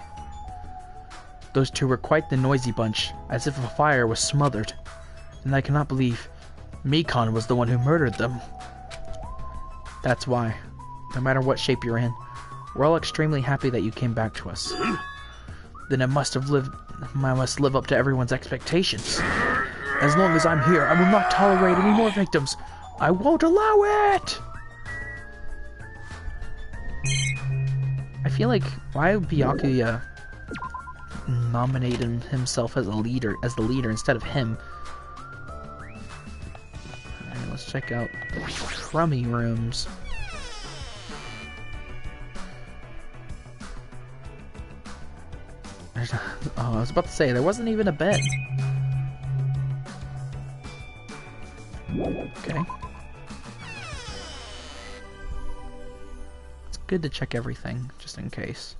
Those 2 were quite the noisy bunch, as if a fire was smothered. And I cannot believe Mikon was the one who murdered them. That's why, no matter what shape you're in, we're all extremely happy that you came back to us. Then I must live up to everyone's expectations. As long as I'm here, I will not tolerate any more victims. I won't allow it! I feel like, why would Byakuya nominate himself as the leader instead of him? Alright, let's check out the crummy rooms. Oh, I was about to say, there wasn't even a bed. Okay. It's good to check everything, just in case.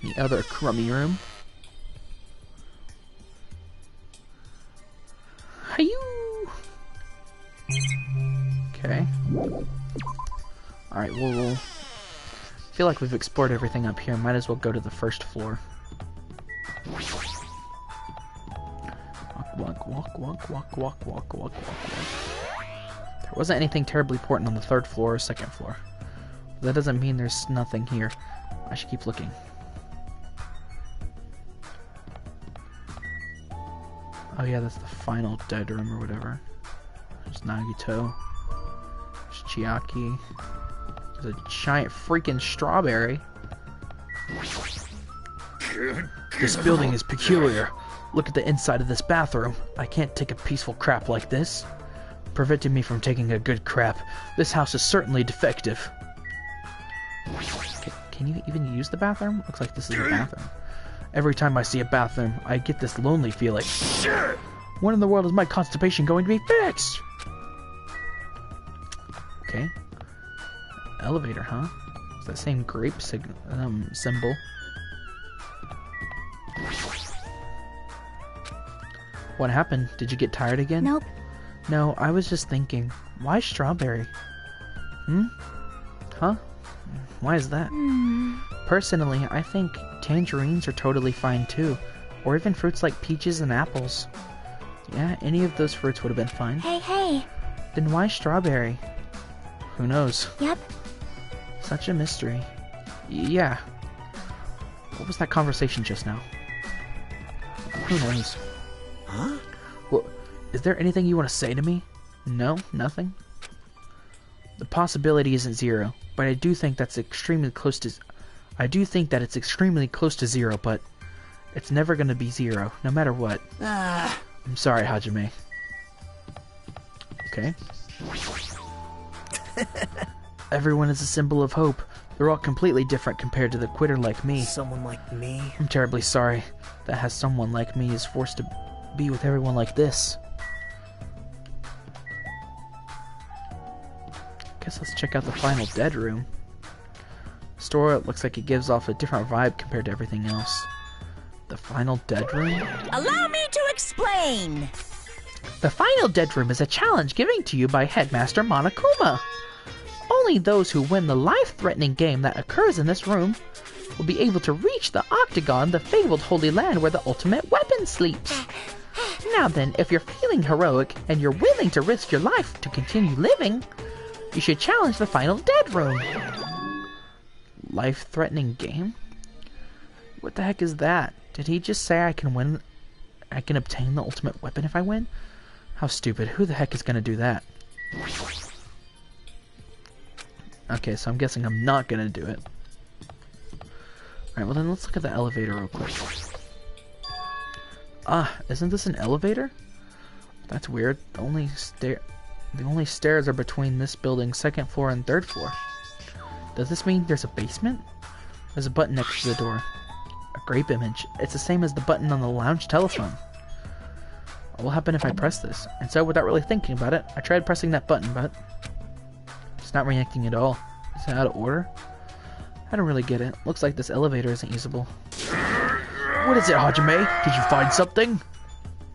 The other crummy room. Hi-yoo! Okay. Alright, we'll feel like we've explored everything up here. Might as well go to the first floor. Walk. There wasn't anything terribly important on the 3rd floor or 2nd floor. That doesn't mean there's nothing here. I should keep looking. Oh yeah, that's the final dead room or whatever. There's Nagito. There's Chiaki. There's a giant freaking strawberry. This building is peculiar. Look at the inside of this bathroom. I can't take a peaceful crap like this. Preventing me from taking a good crap. This house is certainly defective. Can you even use the bathroom? Looks like this is a bathroom. Every time I see a bathroom, I get this lonely feeling. When in the world is my constipation going to be fixed? Okay. Elevator, huh? It's that same grape symbol. What happened? Did you get tired again? Nope. No, I was just thinking, why strawberry? Huh? Why is that? Personally, I think tangerines are totally fine too. Or even fruits like peaches and apples. Yeah, any of those fruits would have been fine. Hey. Then why strawberry? Who knows? Yep. Such a mystery. Yeah. What was that conversation just now? Who knows? Huh? Well, is there anything you want to say to me? No? Nothing? The possibility isn't zero, but I do think that's extremely close to... I do think that it's extremely close to zero, but it's never going to be zero, no matter what. I'm sorry, Hajime. Okay. Everyone is a symbol of hope. They're all completely different compared to the quitter like me. Someone like me? I'm terribly sorry that has someone like me is forced to be with everyone like this. Guess let's check out the final dead room. Store looks like it gives off a different vibe compared to everything else. The final dead room? Allow me to explain. The final dead room is a challenge given to you by Headmaster Monokuma. Only those who win the life-threatening game that occurs in this room will be able to reach the Octagon, the fabled Holy Land where the ultimate weapon sleeps. Now then, if you're feeling heroic and you're willing to risk your life to continue living, you should challenge the final dead room. Life-threatening game? What the heck is that? Did he just say I can win? I can obtain the ultimate weapon if I win? How stupid. Who the heck is gonna do that? Okay, so I'm guessing I'm not gonna do it. Alright, well then let's look at the elevator real quick. Ah, isn't this an elevator? That's weird. The only stairs are between this building's second floor and third floor. Does this mean there's a basement? There's a button next to the door. A grape image. It's the same as the button on the lounge telephone. What will happen if I press this? And so, without really thinking about it, I tried pressing that button, but it's not reacting at all. Is it out of order? I don't really get it. Looks like this elevator isn't usable. What is it, Hajime? Did you find something?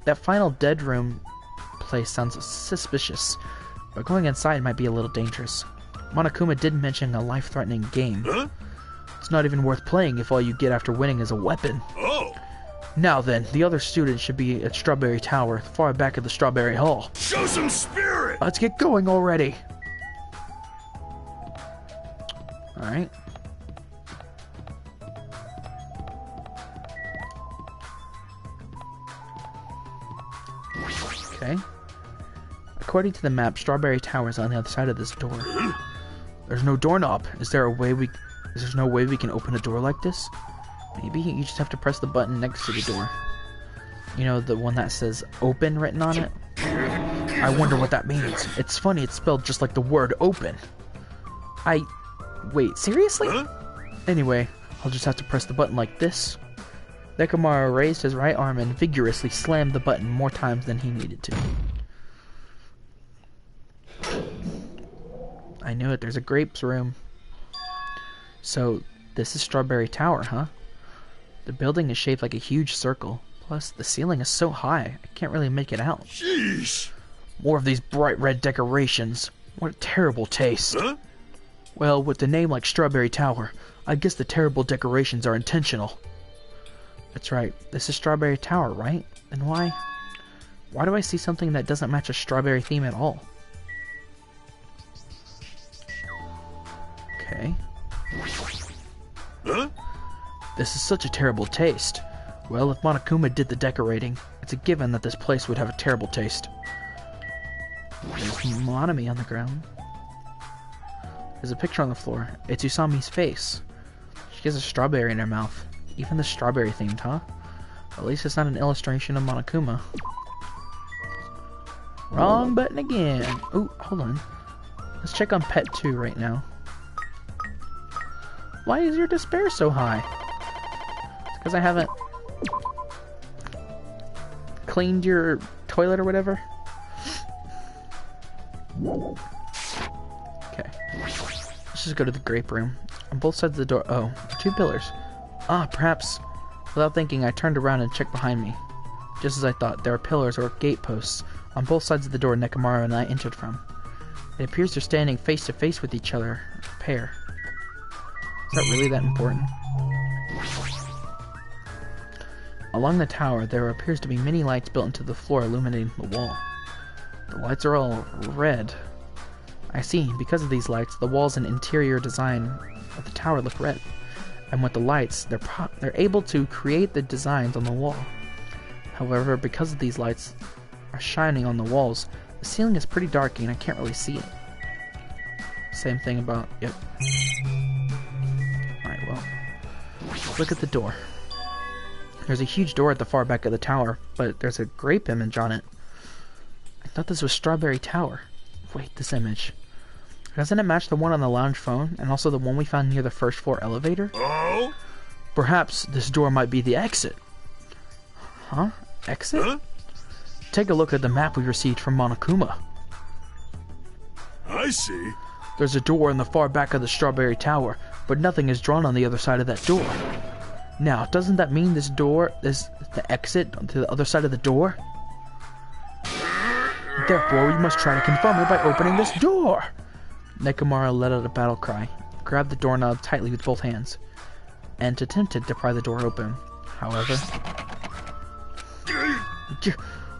That final dead room place sounds suspicious, but going inside might be a little dangerous. Monokuma did mention a life-threatening game. Huh? It's not even worth playing if all you get after winning is a weapon. Oh! Now then, the other students should be at Strawberry Tower, far back at the Strawberry Hall. Show some spirit! Let's get going already! Alright. Okay. According to the map, Strawberry Tower is on the other side of this door. There's no doorknob. Is there no way we can open a door like this? Maybe you just have to press the button next to the door. You know, the one that says open written on it? I wonder what that means. It's funny, it's spelled just like the word open. Wait, seriously? Huh? Anyway, I'll just have to press the button like this. Nekomaru raised his right arm and vigorously slammed the button more times than he needed to. I knew it, there's a grapes room. So, this is Strawberry Tower, huh? The building is shaped like a huge circle. Plus, the ceiling is so high, I can't really make it out. Sheesh! More of these bright red decorations. What a terrible taste. Huh? Well, with the name like Strawberry Tower, I guess the terrible decorations are intentional. That's right, this is Strawberry Tower, right? And why do I see something that doesn't match a strawberry theme at all? Okay. Huh? This is such a terrible taste. Well, if Monokuma did the decorating, it's a given that this place would have a terrible taste. There's Monami on the ground. There's a picture on the floor. It's Usami's face. She has a strawberry in her mouth. Even the strawberry themed, huh? At least it's not an illustration of Monokuma. Wrong button again. Oh, hold on. Let's check on Pet 2 right now. Why is your despair so high? It's because I haven't cleaned your toilet or whatever. Okay. Let's just go to the grape room. On both sides of the door. Oh, 2 pillars. Ah, perhaps. Without thinking, I turned around and checked behind me. Just as I thought, there are pillars or gate posts on both sides of the door Nekomaru and I entered from. It appears they're standing face to face with each other, a pair. Is that really that important? Along the tower, there appears to be many lights built into the floor illuminating the wall. The lights are all red. I see, because of these lights, the walls and interior design of the tower look red. And with the lights, they're able to create the designs on the wall. However, because of these lights are shining on the walls, the ceiling is pretty dark and I can't really see it. Same thing about... Yep. Alright, well. Look at the door. There's a huge door at the far back of the tower, but there's a grape image on it. I thought this was Strawberry Tower. Wait, this image. Doesn't it match the one on the lounge phone, and also the one we found near the first floor elevator? Oh? Perhaps this door might be the exit. Huh? Exit? Huh? Take a look at the map we received from Monokuma. I see. There's a door in the far back of the Strawberry Tower, but nothing is drawn on the other side of that door. Now, doesn't that mean this door is the exit to the other side of the door? Therefore, we must try to confirm it by opening this door! Nekomaru let out a battle cry, grabbed the doorknob tightly with both hands, and attempted to pry the door open. However...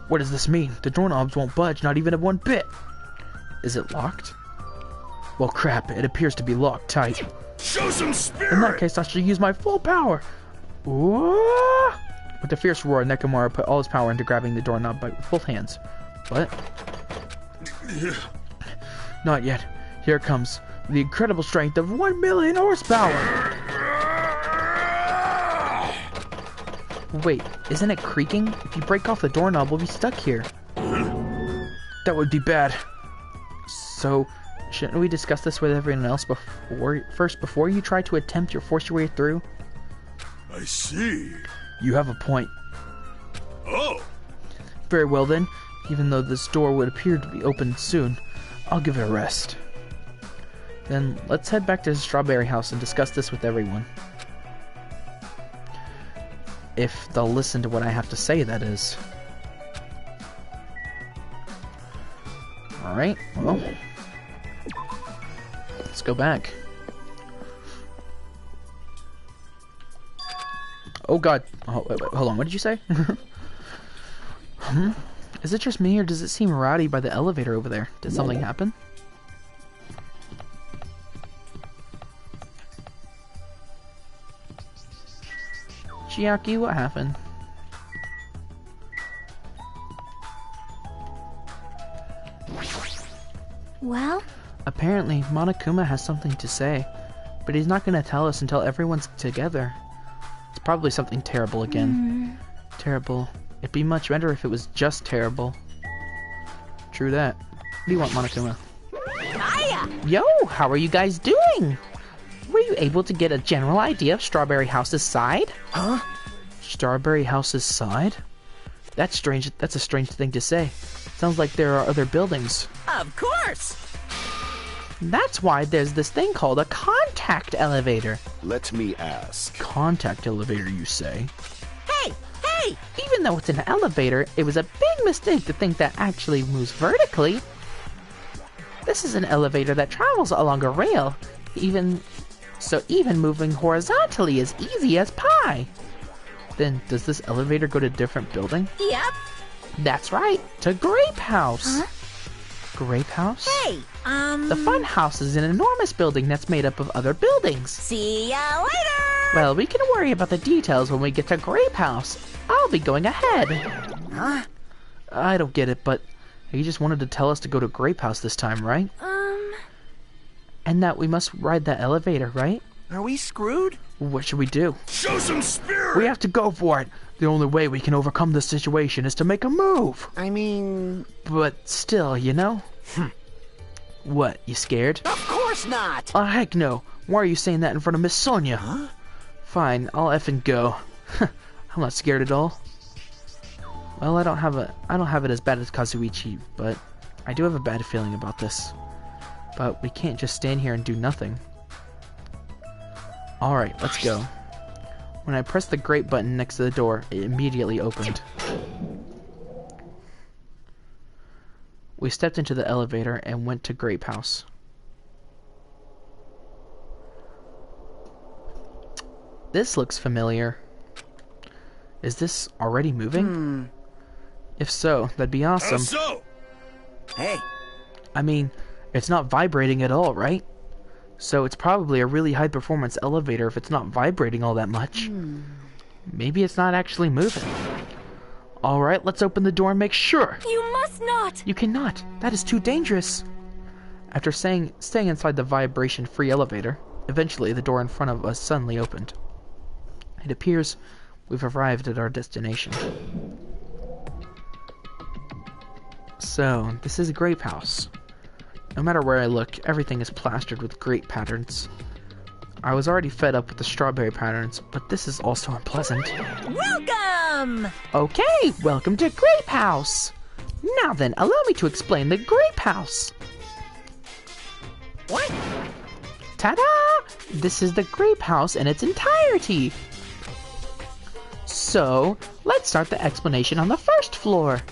What does this mean? The doorknobs won't budge, not even a one bit! Is it locked? Well, crap, it appears to be locked tight. Show some spirit! In that case, I should use my full power! Ooh! With a fierce roar, Nekomaru put all his power into grabbing the doorknob with both hands. But... Not yet. Here it comes. The incredible strength of 1 million horsepower! Wait, isn't it creaking? If you break off the doorknob, we'll be stuck here. That would be bad. So, shouldn't we discuss this with everyone else before you try to attempt to force your way through? I see. You have a point. Oh! Very well then. Even though this door would appear to be opened soon, I'll give it a rest. Then let's head back to the Strawberry House and discuss this with everyone. If they'll listen to what I have to say, that is. Alright, well. Let's go back. Oh god. Oh, wait, hold on, what did you say? Is it just me, or does it seem rowdy by the elevator over there? Did something happen? Chiaki, what happened? Well? Apparently, Monokuma has something to say, but he's not going to tell us until everyone's together. It's probably something terrible again. Terrible. It'd be much better if it was just terrible. True that. What do you want, Monokuma? Hiya! Yo, how are you guys doing? Were you able to get a general idea of Strawberry House's side? Huh? Strawberry House's side? That's strange. That's a strange thing to say. Sounds like there are other buildings. Of course! That's why there's this thing called a contact elevator. Let me ask. Contact elevator, you say? Hey! Hey! Even though it's an elevator, it was a big mistake to think that actually moves vertically. This is an elevator that travels along a rail. Even moving horizontally is easy as pie. Then, does this elevator go to a different building? Yep. That's right, to Grape House. Huh? Grape House? Hey, The Fun House is an enormous building that's made up of other buildings. see ya later! Well, we can worry about the details when we get to Grape House. I'll be going ahead. Huh? I don't get it, but you just wanted to tell us to go to Grape House this time, right? And that we must ride that elevator, right? Are we screwed? What should we do? Show some spirit! We have to go for it. The only way we can overcome this situation is to make a move. I mean... But still, you know? What, you scared? Of course not! Oh, heck no. Why are you saying that in front of Miss Sonia? Huh? Fine, I'll effing go. I'm not scared at all. Well, I don't have it as bad as Kazuichi, but I do have a bad feeling about this. But we can't just stand here and do nothing. Alright, let's go. When I pressed the grate button next to the door, it immediately opened. We stepped into the elevator and went to Grape House. This looks familiar. Is this already moving? If so, that'd be How awesome. so? Hey, I mean, it's not vibrating at all, right? So it's probably a really high-performance elevator if it's not vibrating all that much. Maybe it's not actually moving. Alright, let's open the door and make sure. You must not! You cannot. That is too dangerous. After staying inside the vibration-free elevator, eventually the door in front of us suddenly opened. It appears we've arrived at our destination. So, this is a grape house. No matter where I look, everything is plastered with grape patterns. I was already fed up with the strawberry patterns, but this is also unpleasant. Welcome! Okay, welcome to Grape House! Now then, allow me to explain the Grape House. What? Ta-da! This is the Grape House in its entirety. So, let's start the explanation on the first floor.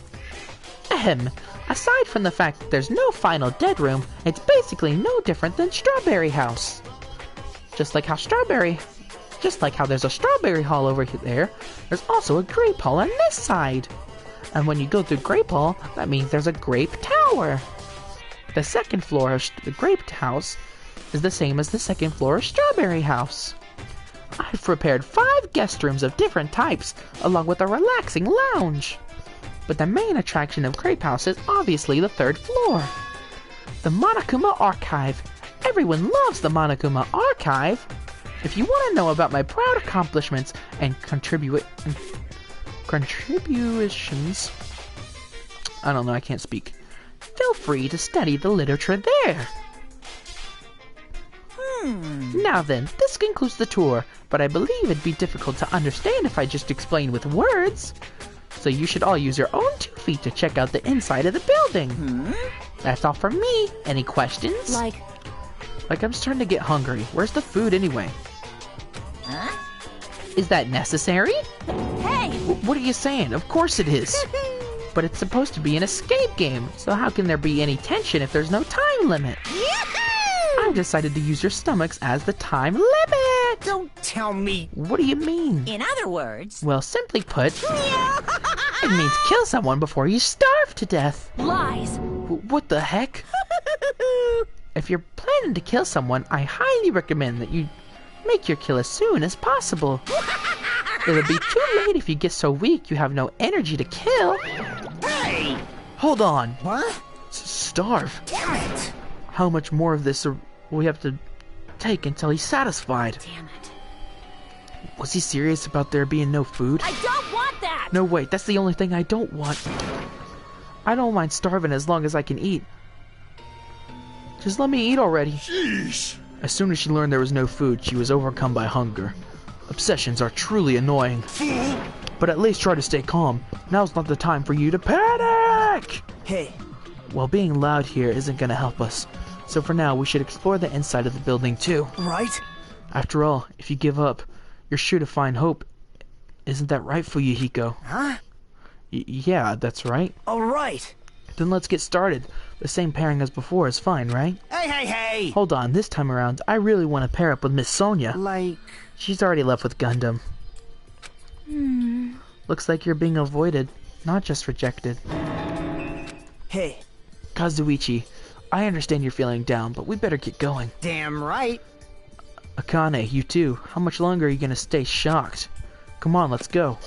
Ahem. Aside from the fact that there's no final dead room, it's basically no different than Strawberry House. Just like how there's a strawberry hall over there, there's also a grape hall on this side. And when you go through Grape Hall, that means there's a grape tower. The second floor of the Grape House is the same as the second floor of Strawberry House. I've prepared 5 guest rooms of different types, along with a relaxing lounge. But the main attraction of Grape House is obviously the third floor. The Monokuma Archive. Everyone loves the Monokuma Archive. If you want to know about my proud accomplishments and contributions, I don't know, I can't speak. Feel free to study the literature there. Now then, this concludes the tour, but I believe it'd be difficult to understand if I just explained with words. So you should all use your own 2 feet to check out the inside of the building. That's all from me. Any questions? Like, I'm starting to get hungry. Where's the food anyway? Huh? Is that necessary? hey! What are you saying? Of course it is. But it's supposed to be an escape game, so how can there be any tension if there's no time limit? I've decided to use your stomachs as the time limit! don't tell me. What do you mean? In other words... Well, simply put, it means kill someone before you starve to death. Lies! What the heck? If you're planning to kill someone, I highly recommend that you make your kill as soon as possible. It'll be too late if you get so weak you have no energy to kill. Hey! Hold on. What? Starve. Damn it! How much more of this will we have to take until he's satisfied? Damn it. Was he serious about there being no food? I don't want that! No, wait, that's the only thing I don't want. I don't mind starving as long as I can eat. Just let me eat already. Sheesh. As soon as she learned there was no food, she was overcome by hunger. Obsessions are truly annoying. Fool. But at least try to stay calm. Now's not the time for you to panic! Hey, Well, being loud here isn't gonna help us. So for now, we should explore the inside of the building too. right? After all, if you give up, you're sure to find hope. Isn't that right for you, Hiko? Huh? Yeah, that's right. All right. Then let's get started. The same pairing as before is fine, right? Hey! Hold on, this time around, I really want to pair up with Miss Sonia. Like, She's already left with Gundam. Looks like you're being avoided, not just rejected. hey, Kazuichi, I understand you're feeling down, but we better get going. damn right. Akane, you too. How much longer are you gonna stay shocked? Come on, let's go.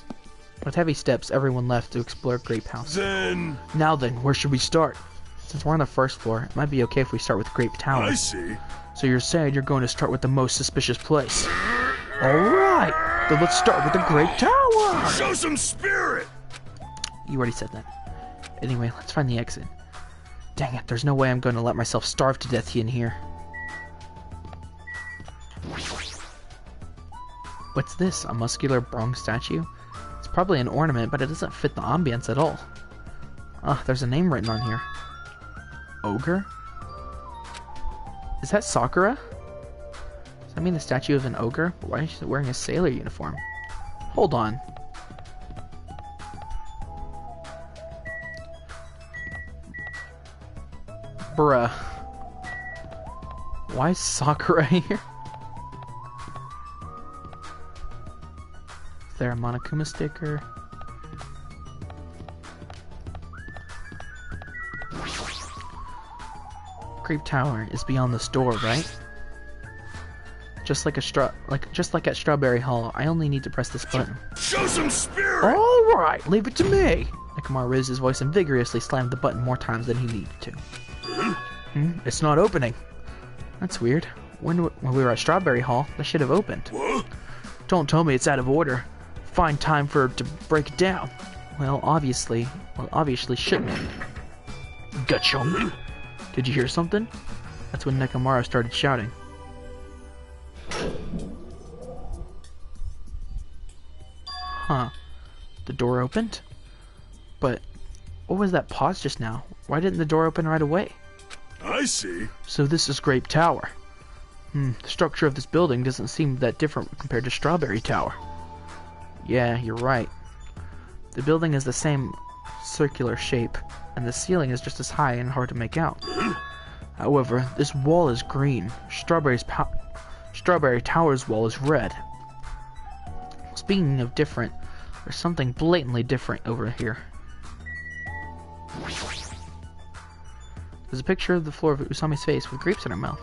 With heavy steps, everyone left to explore Grape House. Then... Now then, where should we start? Since we're on the first floor, it might be okay if we start with Grape Tower. I see. So you're saying you're going to start with the most suspicious place? Alright, then let's start with the Grape Tower! Show some spirit! You already said that. Anyway, let's find the exit. Dang it, there's no way I'm going to let myself starve to death in here. What's this? A muscular bronze statue? It's probably an ornament, but it doesn't fit the ambience at all. Ah, there's a name written on here. Ogre? Is that Sakura? Does that mean the statue of an ogre? But why is she wearing a sailor uniform? Hold on. Bruh. Why is Sakura here? Is there a Monokuma sticker? Creep Tower is beyond this door, right? Just like at Strawberry Hall, I only need to press this button. Show some spirit! Alright, leave it to me! Nekomar raised his voice and vigorously slammed the button more times than he needed to. It's not opening. That's weird. When we were at Strawberry Hall, that should have opened. What? Don't tell me it's out of order. Find time to break it down. Well, obviously shouldn't. Gotcha. Did you hear something? That's when Nekomara started shouting. Huh. The door opened? But what was that pause just now? Why didn't the door open right away? I see. So this is Grape Tower. The structure of this building doesn't seem that different compared to Strawberry Tower. Yeah, you're right. The building is the same circular shape, and the ceiling is just as high and hard to make out. However, this wall is green. Strawberry Tower's wall is red. Speaking of different, there's something blatantly different over here. There's a picture of the floor of Usami's face with grapes in her mouth.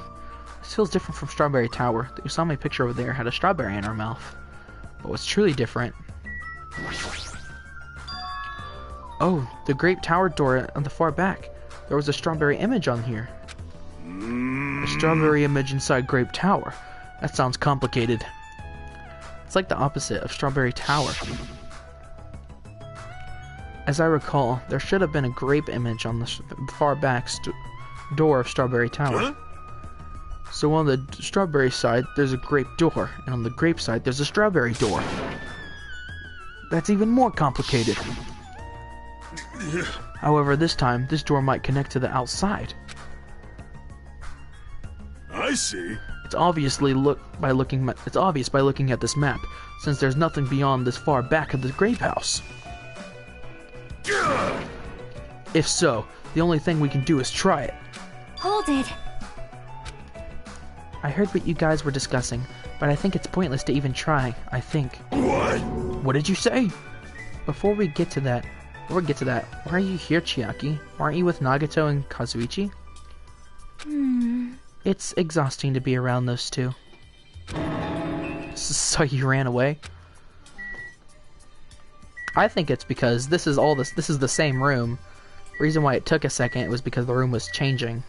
This feels different from Strawberry Tower. The Usami picture over there had a strawberry in her mouth. But what's truly different... Oh, the Grape Tower door on the far back. There was a strawberry image on here. A strawberry image inside Grape Tower. That sounds complicated. It's like the opposite of Strawberry Tower. As I recall, there should have been a grape image on the far back door of Strawberry Tower. Huh? So on the strawberry side, there's a grape door, and on the grape side, there's a strawberry door. That's even more complicated. However, this time, this door might connect to the outside. I see. It's obvious by looking at this map, since there's nothing beyond this far back of the grape house. If so, the only thing we can do is try it. Hold it. I heard what you guys were discussing, but I think it's pointless to even try, I think. What? What did you say? Before we get to that, why are you here, Chiaki? Aren't you with Nagato and Kazuichi? It's exhausting to be around those two. So you ran away? I think it's because this is the same room. The reason why it took a second was because the room was changing.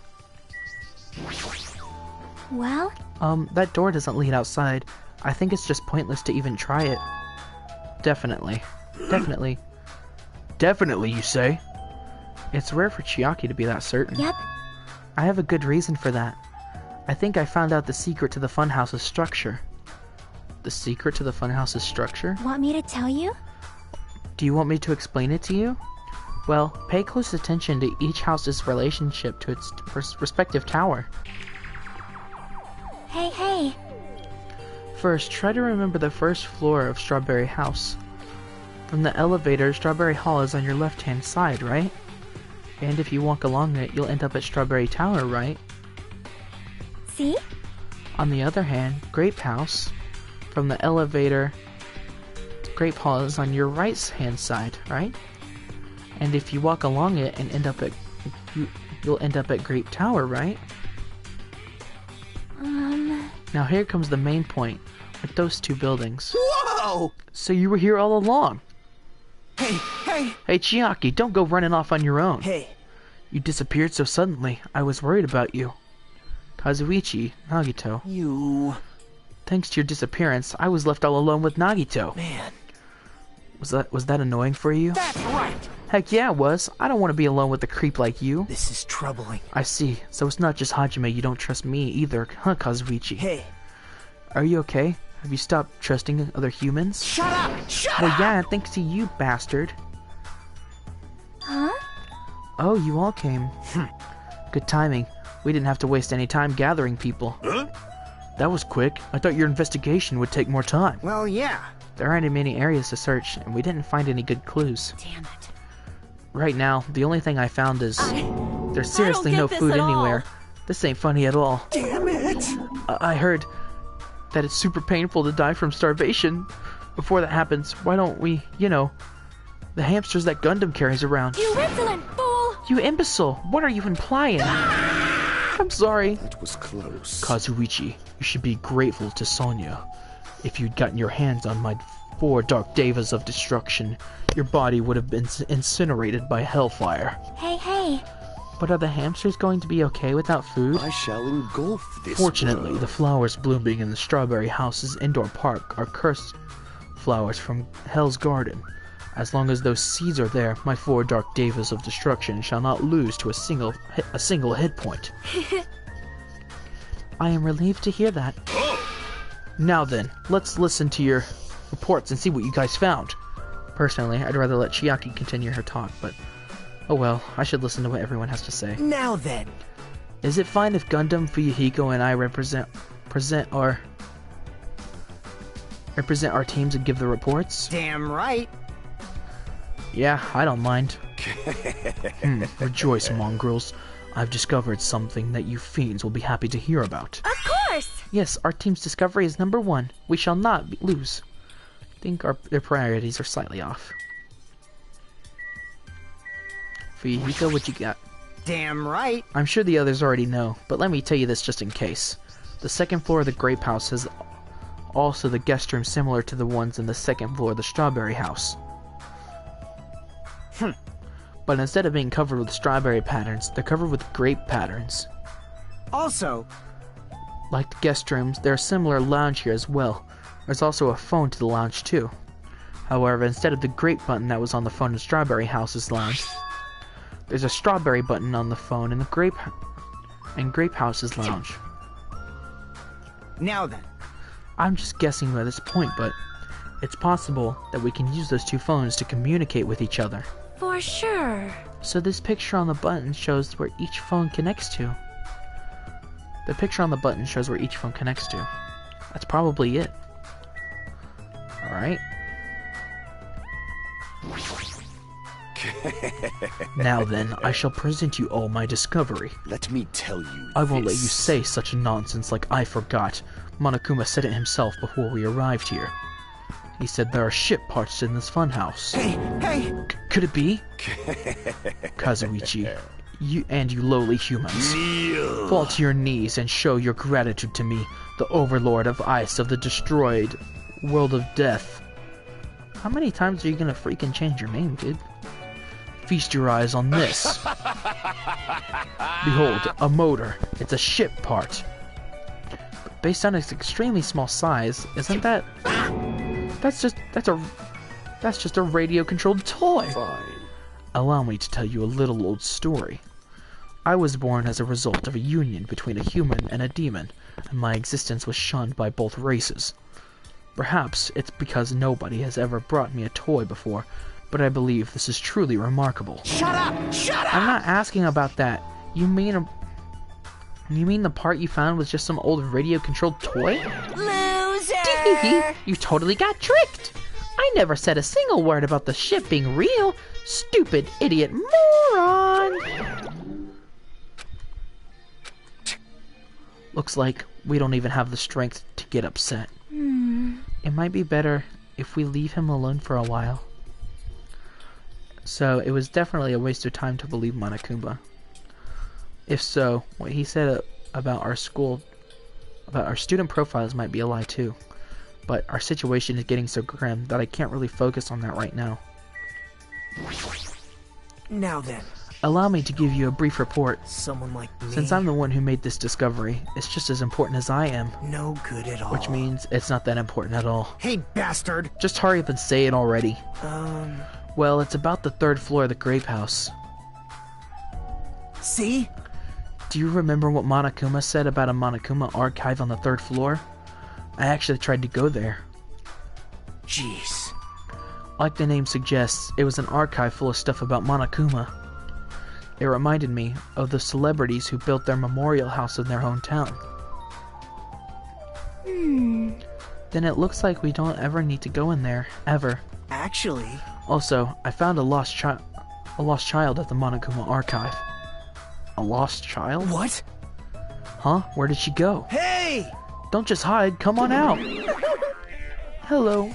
Well? That door doesn't lead outside. I think it's just pointless to even try it. Definitely. Definitely, you say? It's rare for Chiaki to be that certain. Yep. I have a good reason for that. I think I found out the secret to the funhouse's structure. The secret to the funhouse's structure? Want me to tell you? Do you want me to explain it to you? Well, pay close attention to each house's relationship to its respective tower. Hey. First, try to remember the first floor of Strawberry House. From the elevator, Strawberry Hall is on your left-hand side, right? And if you walk along it, you'll end up at Strawberry Tower, right? See? On the other hand, Grape House, from the elevator, Grape Hall is on your right-hand side, right? And if you walk along it and you'll end up at Grape Tower, right? Now here comes the main point, with those two buildings. Whoa! So you were here all along. Hey! Hey Chiaki, don't go running off on your own. Hey! You disappeared so suddenly, I was worried about you. Kazuichi, Nagito. You... Thanks to your disappearance, I was left all alone with Nagito. Man. Was that annoying for you? That's right! Heck yeah, it was. I don't want to be alone with a creep like you. This is troubling. I see. So it's not just Hajime you don't trust me either, huh, Kazuichi? Hey. Are you okay? Have you stopped trusting other humans? Shut up! Shut Well, up! yeah, thanks to you, bastard. Huh? Oh, you all came. Good timing. We didn't have to waste any time gathering people. Huh? That was quick. I thought your investigation would take more time. Well, yeah. There aren't many areas to search, and we didn't find any good clues. Damn it. Right now, the only thing I found is... There's seriously I no don't get this food at all. anywhere. This ain't funny at all. Damn it! I heard that it's super painful to die from starvation. Before that happens, why don't we, the hamsters that Gundam carries around. You insolent fool! You imbecile! What are you implying? I'm sorry. That was close. Kazuichi, you should be grateful to Sonya. If you'd gotten your hands on my 4 Dark Devas of Destruction, your body would have been incinerated by hellfire. Hey. But are the hamsters going to be okay without food? I shall engulf this Fortunately, world. the flowers blooming in the Strawberry House's indoor park are cursed flowers from Hell's Garden. As long as those seeds are there, my 4 Dark Devas of Destruction shall not lose to a single hit point. I am relieved to hear that. Now then, let's listen to your reports and see what you guys found. Personally, I'd rather let Chiaki continue her talk, but oh well, I should listen to what everyone has to say. Now then. Is it fine if Gundam, Fuyuhiko, and I present our teams and give the reports? Damn right. Yeah, I don't mind. Rejoice, mongrels. I've discovered something that you fiends will be happy to hear about. Of course! Yes, our team's discovery is number 1. We shall not lose. I think their priorities are slightly off. Fuyuhiko, what you got? Damn right. I'm sure the others already know, but let me tell you this just in case. The second floor of the Grape House has also the guest room similar to the ones in the second floor of the Strawberry House. But instead of being covered with strawberry patterns, they're covered with grape patterns. Also, Like the guest rooms, there's a similar lounge here as well. There's also a phone to the lounge too. However, instead of the grape button that was on the phone in Strawberry House's lounge, there's a strawberry button on the phone in the Grape House's lounge. now then. I'm just guessing by this point, but it's possible that we can use those 2 phones to communicate with each other. For sure. So this picture on the button shows where each phone connects to. The picture on the button shows where each phone connects to. That's probably it. Alright. Now then, I shall present you all my discovery. Let me tell you I won't let you this. say such nonsense like I forgot. Monokuma said it himself before we arrived here. He said there are ship parts in this funhouse. Hey! Could it be? Kazuichi, you lowly humans. Fall to your knees and show your gratitude to me, the overlord of ice of the destroyed world of death. How many times are you gonna freaking change your name, kid? Feast your eyes on this. Behold, a motor. It's a ship part. But based on its extremely small size, isn't that... That's just a radio-controlled toy. Fine. Allow me to tell you a little old story. I was born as a result of a union between a human and a demon, and my existence was shunned by both races. Perhaps it's because nobody has ever brought me a toy before, but I believe this is truly remarkable. Shut up! Shut up! I'm not asking about that. You mean the part you found was just some old radio-controlled toy? Loser! You totally got tricked! I never said a single word about the ship being real! Stupid idiot moron! Looks like we don't even have the strength to get upset. It might be better if we leave him alone for a while. So, it was definitely a waste of time to believe Monokuma. If so, what he said about our student profiles might be a lie too. But our situation is getting so grim that I can't really focus on that right now. Now then. Allow me to give you a brief report. Someone like me. Since I'm the one who made this discovery, it's just as important as I am. No good at all. Which means it's not that important at all. Hey, bastard! Just hurry up and say it already. Well, it's about the 3rd floor of the Grape House. See? Do you remember what Monokuma said about a Monokuma archive on the 3rd floor? I actually tried to go there. Jeez. Like the name suggests, it was an archive full of stuff about Monokuma. It reminded me of the celebrities who built their memorial house in their hometown. Then it looks like we don't ever need to go in there, ever. Actually... Also, I found a lost child at the Monokuma archive. A lost child? What? Huh? Where did she go? Hey! Don't just hide, come on out! Hello.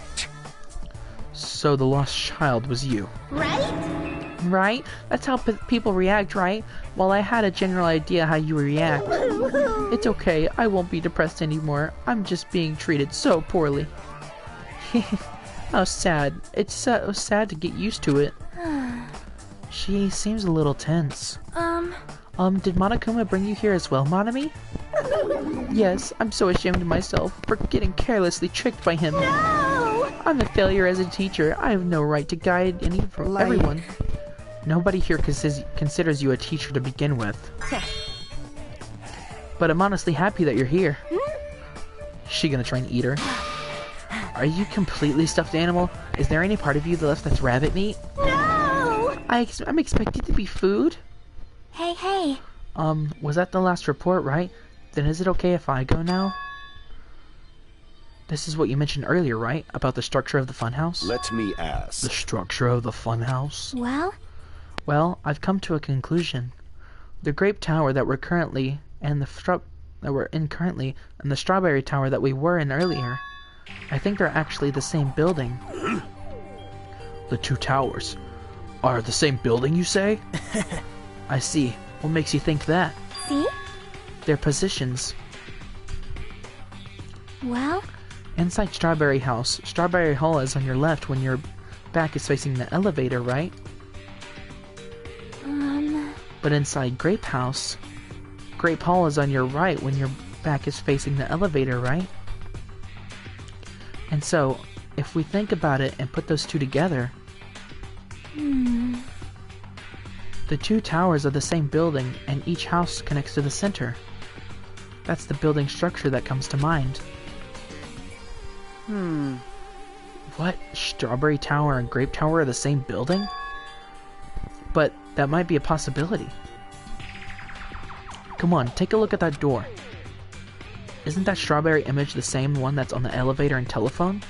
So the lost child was you. Right? Right? That's how people react, right? Well, I had a general idea how you react. It's okay, I won't be depressed anymore. I'm just being treated so poorly. How sad. It's so sad to get used to it. She seems a little tense. Did Monokuma bring you here as well, Monami? Yes, I'm so ashamed of myself for getting carelessly tricked by him. No! I'm a failure as a teacher. I have no right to guide everyone. Nobody here considers you a teacher to begin with. But I'm honestly happy that you're here. She gonna try and eat her? Are you completely stuffed animal? Is there any part of you left that's rabbit meat? No! I'm expected to be food? Hey. Was that the last report, right? Then is it okay if I go now? This is what you mentioned earlier, right? About the structure of the funhouse? Let me ask. The structure of the funhouse? Well? Well, I've come to a conclusion. The grape tower that we're currently and the strawberry tower that we were in earlier, I think they're actually the same building. The two towers are the same building, you say? I see. What makes you think that? See? Their positions. Well? Inside Strawberry House, Strawberry Hall is on your left when your back is facing the elevator, right? But inside Grape House, Grape Hall is on your right when your back is facing the elevator, right? And so, if we think about it and put those two together, the two towers are the same building and each house connects to the center. That's the building structure that comes to mind. What? Strawberry Tower and Grape Tower are the same building? But that might be a possibility. Come on, take a look at that door. Isn't that strawberry image the same one that's on the elevator and telephone?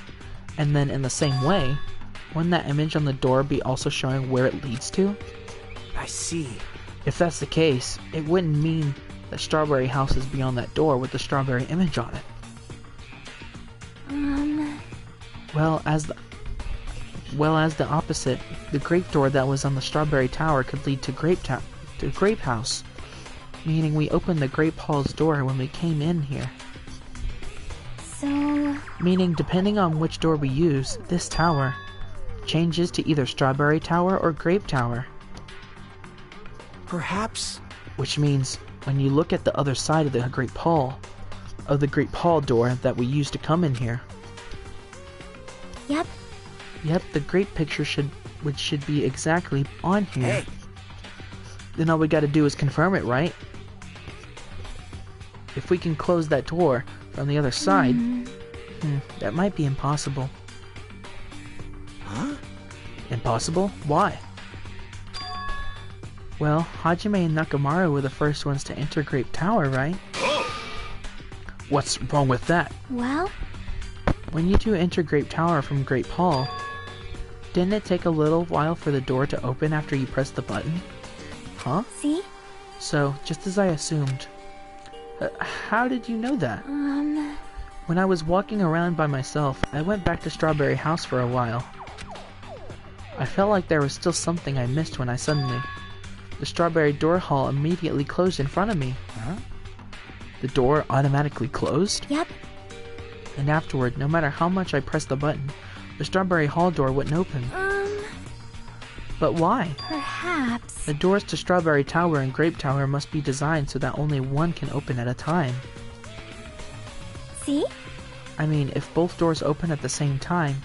And then in the same way, wouldn't that image on the door be also showing where it leads to? I see. If that's the case, it wouldn't mean that Strawberry House is beyond that door with the strawberry image on it. Well, as the opposite, the grape door that was on the Strawberry Tower could lead to Grape House, meaning we opened the Grape Hall's door when we came in here. So... Meaning, depending on which door we use, this tower changes to either Strawberry Tower or Grape Tower. Perhaps. Which means, when you look at the other side of the Grape Hall door that we used to come in here. Yep, the grape picture should be exactly on here. Hey. Then all we gotta do is confirm it, right? If we can close that door from the other side, that might be impossible. Huh? Impossible? Why? Well, Hajime and Nakamaru were the first ones to enter Grape Tower, right? What's wrong with that? well? When you two enter Grape Tower from Grape Hall, didn't it take a little while for the door to open after you pressed the button? Huh? See? So, just as I assumed. How did you know that? When I was walking around by myself, I went back to Strawberry House for a while. I felt like there was still something I missed when the Strawberry Door Hall immediately closed in front of me. Huh? The door automatically closed? Yep. And afterward, no matter how much I pressed the button, the Strawberry Hall door wouldn't open. But why? Perhaps. The doors to Strawberry Tower and Grape Tower must be designed so that only one can open at a time. See? I mean, if both doors open at the same time,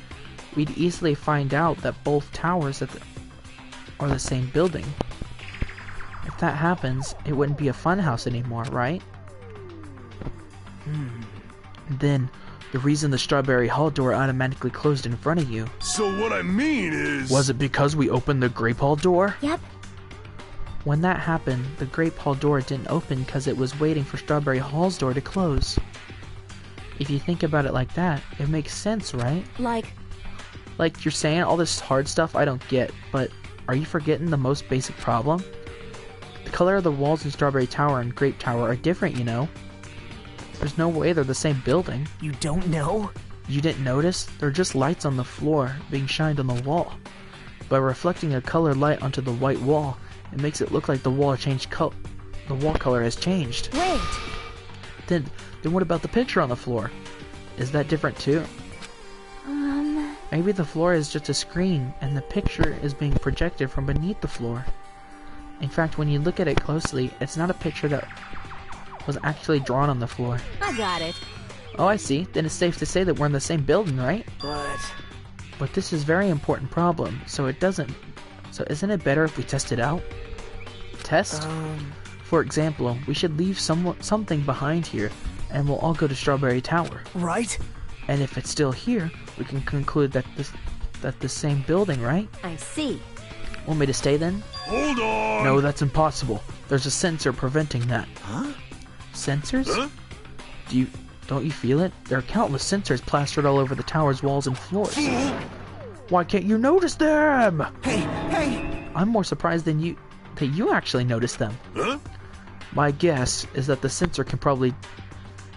we'd easily find out that both towers are the same building. If that happens, it wouldn't be a funhouse anymore, right? Then, the reason the Strawberry Hall door automatically closed in front of you... So what I mean is... Was it because we opened the Grape Hall door? Yep. When that happened, the Grape Hall door didn't open because it was waiting for Strawberry Hall's door to close. If you think about it like that, it makes sense, right? Like, You're saying all this hard stuff I don't get, but are you forgetting the most basic problem? The color of the walls in Strawberry Tower and Grape Tower are different, you know. There's no way they're the same building. You don't know? You didn't notice? They're just lights on the floor being shined on the wall. By reflecting a colored light onto the white wall, it makes it look like the wall color has changed. Wait. Then what about the picture on the floor? Is that different too? Maybe the floor is just a screen and the picture is being projected from beneath the floor. In fact, when you look at it closely, it's not a picture that was actually drawn on the floor. I got it. Oh, I see. Then it's safe to say that we're in the same building, right? But this is a very important problem, so isn't it better if we test it out? Test? For example, we should leave something behind here, and we'll all go to Strawberry Tower. right? And if it's still here, we can conclude that the same building, right? I see. Want me to stay then? Hold on! No, that's impossible. There's a sensor preventing that. Huh? Sensors? Huh? Don't you feel it? There are countless sensors plastered all over the tower's walls and floors. Why can't you notice them? Hey! I'm more surprised that you actually noticed them. Huh? My guess is that the sensor can probably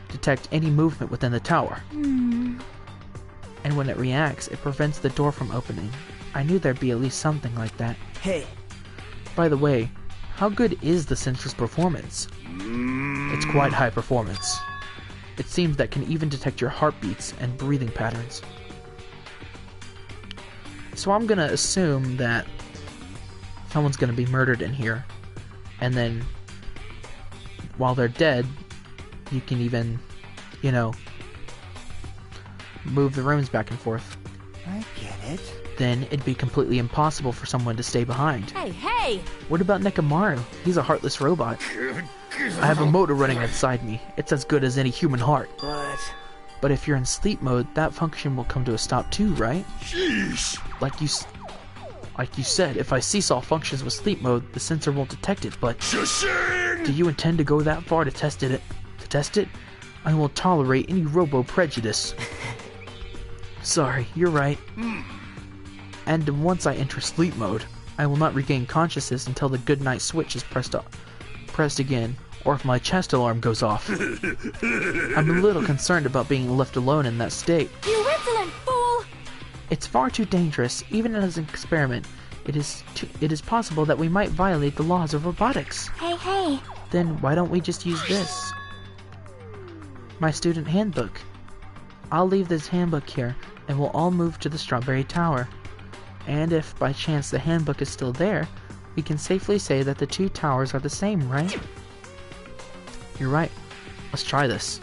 detect any movement within the tower. And when it reacts, it prevents the door from opening. I knew there'd be at least something like that. Hey! By the way, how good is the sensor's performance? It's quite high performance. It seems that can even detect your heartbeats and breathing patterns. So I'm gonna assume that someone's gonna be murdered in here, and then while they're dead, you can even, move the rooms back and forth. I get it. Then it'd be completely impossible for someone to stay behind. Hey! What about Nekamaru? He's a heartless robot. I have a motor running inside me. It's as good as any human heart. But if you're in sleep mode, that function will come to a stop too, right? Sheesh! Like you said, if I cease all functions with sleep mode, the sensor won't detect it, but Shashing! do you intend to go that far to test it? I won't tolerate any robo-prejudice. Sorry, you're right. And once I enter sleep mode, I will not regain consciousness until the goodnight switch is pressed again, or if my chest alarm goes off. I'm a little concerned about being left alone in that state. You insolent fool! It's far too dangerous, even as an experiment. It is possible that we might violate the laws of robotics. Hey! Then why don't we just use this? My student handbook. I'll leave this handbook here, and we'll all move to the Strawberry Tower. And if by chance the handbook is still there, we can safely say that the two towers are the same, right? You're right. Let's try this.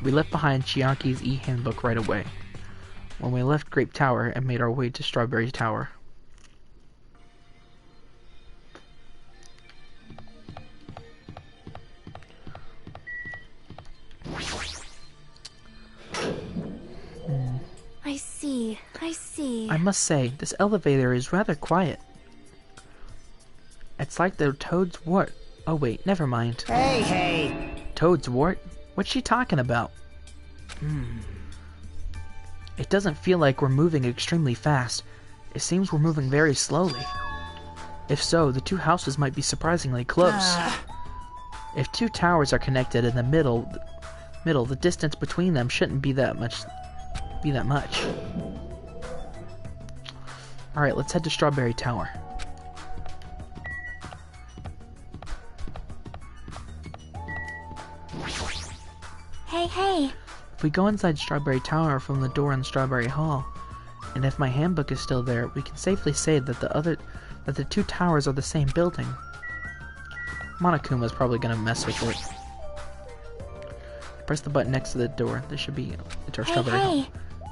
We left behind Chiaki's e-handbook right away, when we left Grape Tower and made our way to Strawberry Tower. I see. I must say, this elevator is rather quiet. It's like the Toad's Wart. Oh wait, never mind. Hey! Toad's Wart? What's she talking about? It doesn't feel like we're moving extremely fast. It seems we're moving very slowly. If so, the two houses might be surprisingly close. If two towers are connected in the middle, the distance between them shouldn't be that much. Alright, let's head to Strawberry Tower. Hey! If we go inside Strawberry Tower from the door in Strawberry Hall, and if my handbook is still there, we can safely say that the two towers are the same building. Monokuma's probably gonna mess with it. Press the button next to the door. This should be into our Strawberry Hall.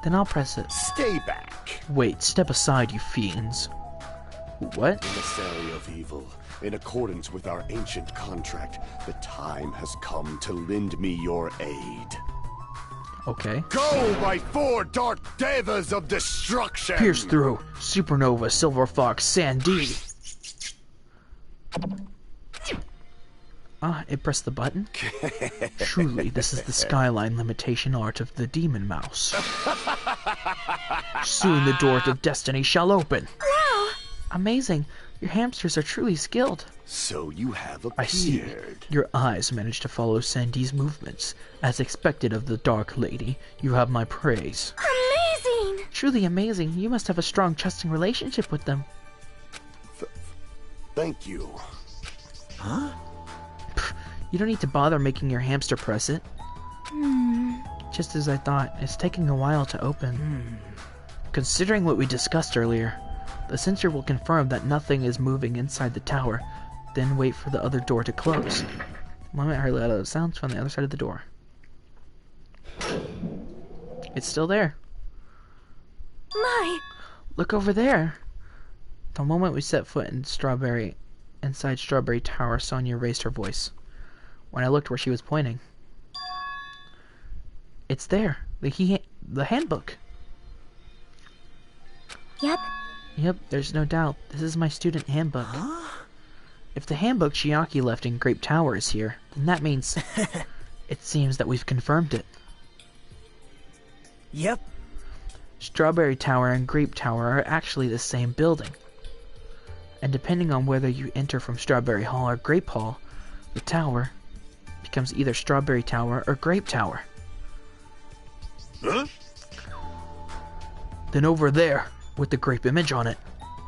Then I'll press it. Stay back. Wait, step aside, you fiends. What? Emissary of evil, in accordance with our ancient contract, the time has come to lend me your aid. Okay. Go, my four dark devas of destruction! Pierce through. Supernova, Silver Fox, Sandy. It pressed the button? Truly, this is the skyline limitation art of the Demon Mouse. Soon the doors of destiny shall open. Wow! Amazing. Your hamsters are truly skilled. So you have appeared. I see. Your eyes managed to follow Sandy's movements. As expected of the Dark Lady, you have my praise. Amazing! Truly amazing. You must have a strong, trusting relationship with them. Thank you. Huh? You don't need to bother making your hamster press it. Just as I thought, it's taking a while to open. Considering what we discussed earlier, the sensor will confirm that nothing is moving inside the tower, then wait for the other door to close. The moment I heard loud sounds from the other side of the door. It's still there. My! Look over there. The moment we set foot inside Strawberry Tower, Sonia raised her voice. When I looked where she was pointing, it's there. The handbook. Yep. Yep, there's no doubt. This is my student handbook. If the handbook Chiaki left in Grape Tower is here, then that means it seems that we've confirmed it. Yep. Strawberry Tower and Grape Tower are actually the same building. And depending on whether you enter from Strawberry Hall or Grape Hall, the tower becomes either Strawberry Tower or Grape Tower. Huh? Then over there, with the grape image on it.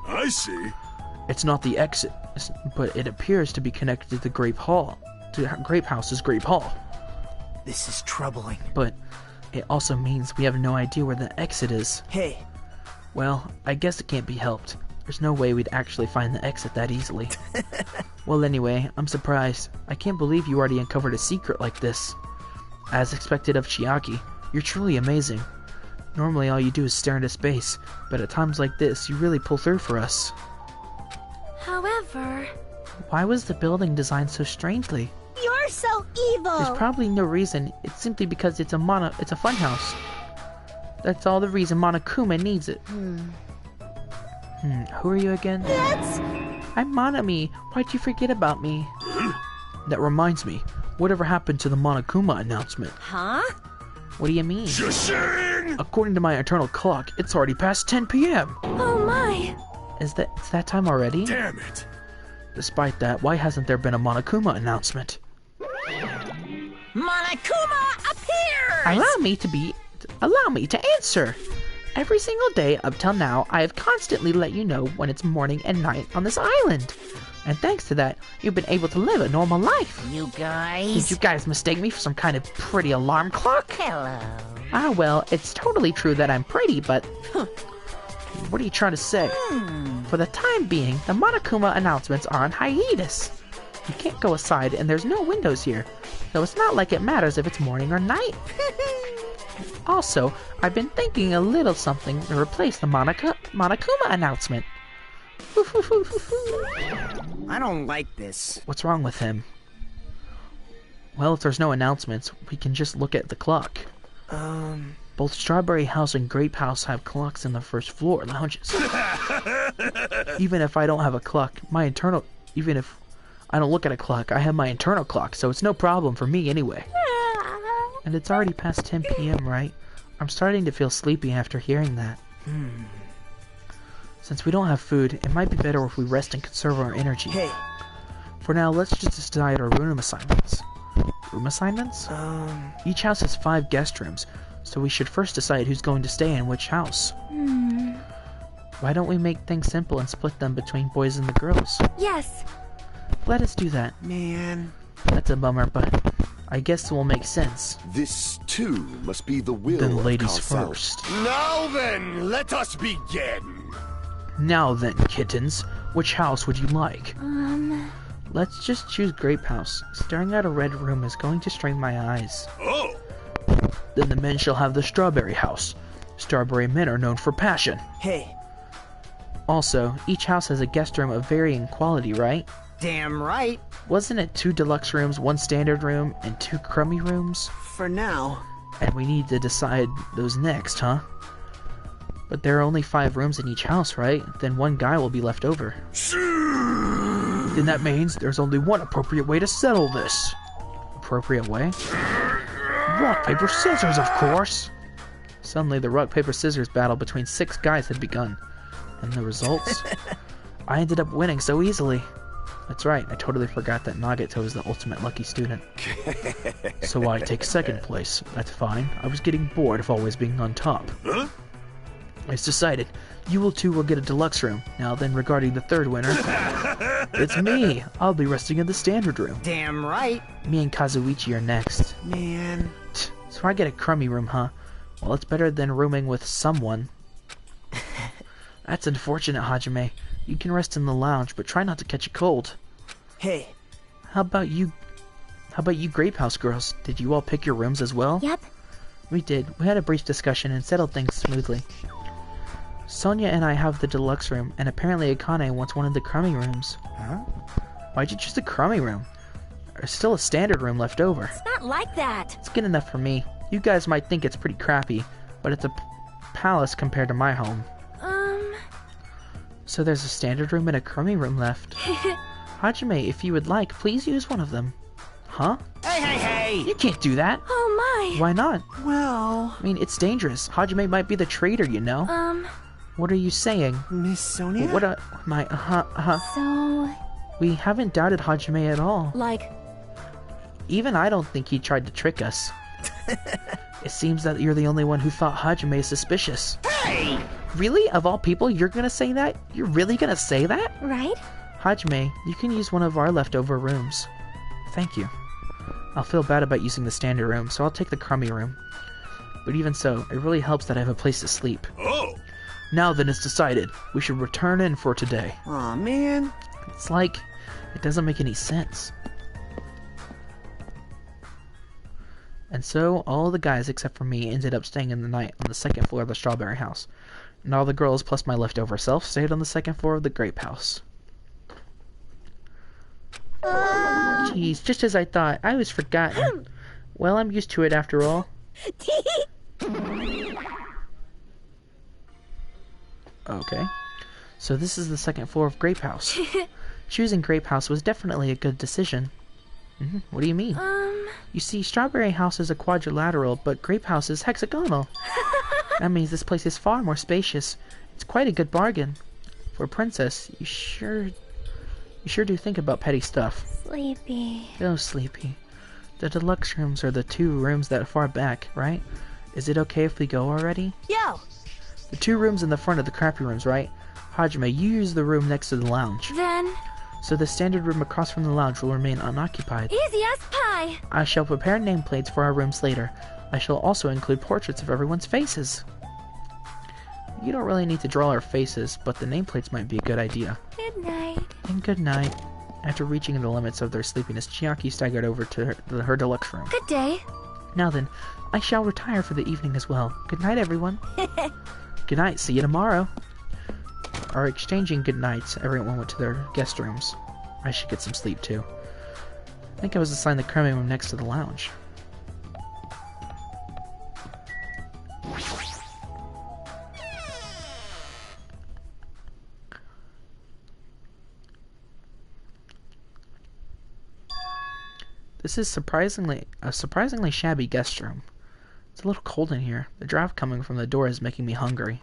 I see. It's not the exit, but it appears to be connected to the Grape Hall. To Grape House's Grape Hall. This is troubling. But it also means we have no idea where the exit is. Hey. Well, I guess it can't be helped. There's no way we'd actually find the exit that easily. Well, anyway, I'm surprised. I can't believe you already uncovered a secret like this. As expected of Chiaki, you're truly amazing. Normally all you do is stare into space, but at times like this, you really pull through for us. However... Why was the building designed so strangely? You're so evil! There's probably no reason. It's simply because it's a funhouse. That's all the reason Monokuma needs it. Who are you again? It's... I'm Monami. Why'd you forget about me? That reminds me. Whatever happened to the Monokuma announcement? Huh? What do you mean? Shing! According to my internal clock, it's already past 10 p.m. Oh my! It's that time already? Damn it! Despite that, why hasn't there been a Monokuma announcement? Monokuma appears! Allow me to answer. Every single day up till now, I have constantly let you know when it's morning and night on this island. And thanks to that, you've been able to live a normal life. You guys... Did you guys mistake me for some kind of pretty alarm clock? Hello. Ah, well, it's totally true that I'm pretty, but... What are you trying to say? For the time being, the Monokuma announcements are on hiatus. You can't go aside, and there's no windows here, so it's not like it matters if it's morning or night. Also, I've been thinking a little something to replace the Monokuma announcement. I don't like this. What's wrong with him? Well, if there's no announcements, we can just look at the clock. Both Strawberry House and Grape House have clocks in the first floor lounges. Even if I don't have a clock, even if I don't look at a clock, I have my internal clock, so it's no problem for me anyway. And it's already past 10 p.m., right? I'm starting to feel sleepy after hearing that. Since we don't have food, it might be better if we rest and conserve our energy. Hey. For now, let's just decide our room assignments. Room assignments? Each house has 5 guest rooms, so we should first decide who's going to stay in which house. Why don't we make things simple and split them between boys and the girls? Yes. Let us do that. Man. That's a bummer, but I guess it will make sense. This, too, must be the will Then of ladies Kansao. first. Now then, let us begin. Now then, kittens, which house would you like? Let's just choose Grape House. Staring at a red room is going to strain my eyes. Oh! Then the men shall have the Strawberry House. Strawberry men are known for passion. Hey. Also, each house has a guest room of varying quality, right? Damn right. Wasn't it 2 deluxe rooms, 1 standard room, and 2 crummy rooms? For now. And we need to decide those next, huh? But there are only 5 rooms in each house, right? Then 1 guy will be left over. Then that means there's only one appropriate way to settle this. Appropriate way? Rock, paper, scissors, of course! Suddenly, the rock, paper, scissors battle between 6 guys had begun. And the results? I ended up winning so easily. That's right, I totally forgot that Nagato is the ultimate lucky student. So I take second place. That's fine. I was getting bored of always being on top. Huh? It's decided. You two will get a deluxe room. Now then, regarding the third winner, it's me. I'll be resting in the standard room. Damn right. Me and Kazuichi are next. Man. So I get a crummy room, huh? Well, it's better than rooming with someone. That's unfortunate, Hajime. You can rest in the lounge, but try not to catch a cold. Hey. How about you Grape House girls? Did you all pick your rooms as well? Yep. We did. We had a brief discussion and settled things smoothly. Sonia and I have the deluxe room, and apparently Akane wants one of the crummy rooms. Huh? Why'd you choose the crummy room? There's still a standard room left over. It's not like that. It's good enough for me. You guys might think it's pretty crappy, but it's a palace compared to my home. So there's a standard room and a crummy room left. Hajime, if you would like, please use one of them. Huh? Hey! You can't do that. Oh my. Why not? Well, I mean, it's dangerous. Hajime might be the traitor, you know? What are you saying? Miss Sonia? What my, So, We haven't doubted Hajime at all. like, Even I don't think he tried to trick us. It seems that you're the only one who thought Hajime is suspicious. Hey! Really? Of all people, you're gonna say that? You're really gonna say that? right? Hajime, you can use one of our leftover rooms. Thank you. I'll feel bad about using the standard room, so I'll take the crummy room. But even so, it really helps that I have a place to sleep. Oh! Now then, it's decided. We should return in for today. Aw, man. It's like, it doesn't make any sense. And so, all the guys except for me ended up staying in the night on the second floor of the Strawberry House. And all the girls plus my leftover self stayed on the second floor of the Grape House. Jeez, just as I thought. I was forgotten. Well, I'm used to it after all. Okay. So this is the second floor of Grape House. Choosing Grape House was definitely a good decision. What do you mean? You see, Strawberry House is a quadrilateral, but Grape House is hexagonal. That means this place is far more spacious. It's quite a good bargain. For a princess, you sure do think about petty stuff. Sleepy. Oh, Sleepy. The deluxe rooms are the two rooms that are far back, right? Is it okay if we go already? Yo! The two rooms in the front are the crappy rooms, right? Hajime, you use the room next to the lounge. Then, So the standard room across from the lounge will remain unoccupied. easy as pie. I shall prepare nameplates for our rooms later. I shall also include portraits of everyone's faces. You don't really need to draw our faces, but the nameplates might be a good idea. Good night. And good night. After reaching the limits of their sleepiness, Chiaki staggered over to her deluxe room. Good day. Now then, I shall retire for the evening as well. Good night, everyone. Good night, see you tomorrow. Our exchanging good nights, everyone went to their guest rooms. I should get some sleep too. I think I was assigned the crummy room next to the lounge. This is a surprisingly shabby guest room. It's a little cold in here. The draft coming from the door is making me hungry.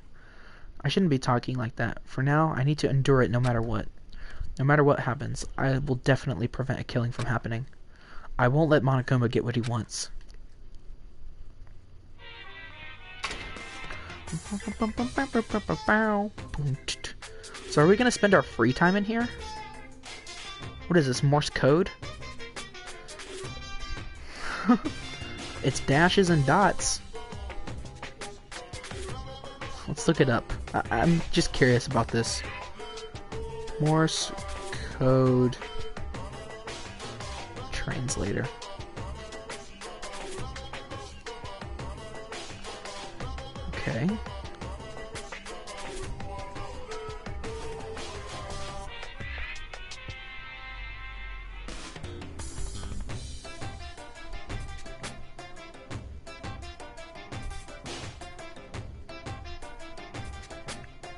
I shouldn't be talking like that. For now, I need to endure it no matter what. No matter what happens, I will definitely prevent a killing from happening. I won't let Monokuma get what he wants. So are we going to spend our free time in here? What is this, Morse code? It's dashes and dots. Let's look it up. I'm just curious about this. Morse code translator. Okay.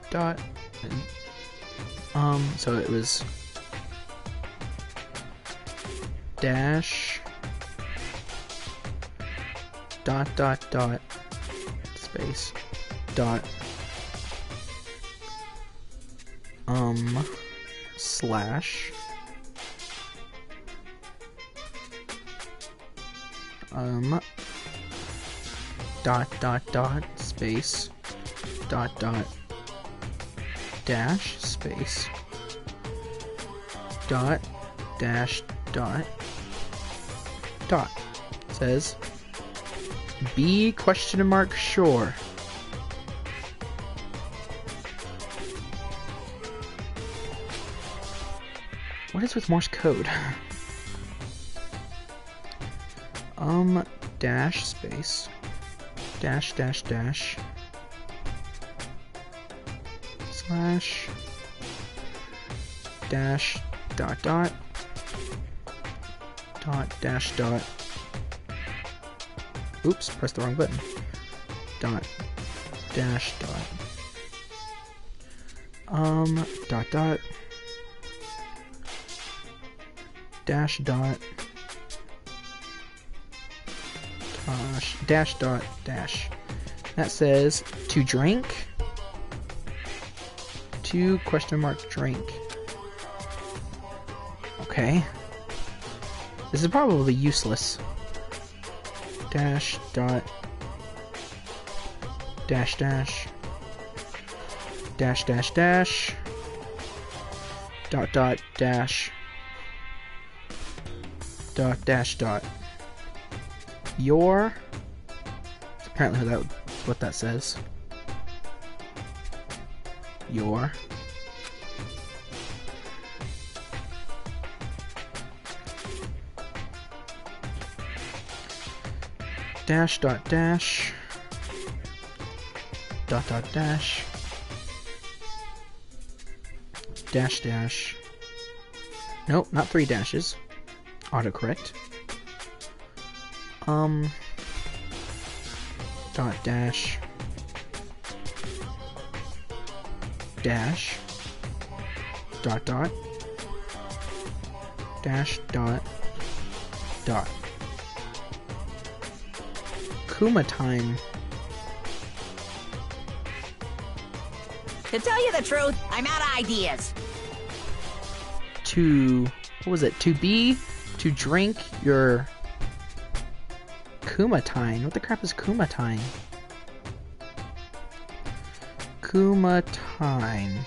Dot. So it was dash dot dot dot space dot slash dot space dot dash space dot dash dot dot. It says be question mark sure. What is with Morse code? Dash space dash dash dash slash dash dot dot dot dash dot. Oops, pressed the wrong button. Dot dash dot dot dot dash dot dash dot dash. That says to drink, to question mark drink. Okay, this is probably useless. Dash dot dash dash dash dash dash dot dot dash dot dash dot. Your, it's apparently what that says. Your dash dot dash dot dot dash dash dash. Nope, not 3 dashes. Autocorrect. Dot dash dash dot dot dash dot dot. Kuma time. To tell you the truth, I'm out of ideas. To, what was it? To be, to drink your Kumatine. What the crap is Kumatine? Kumatine.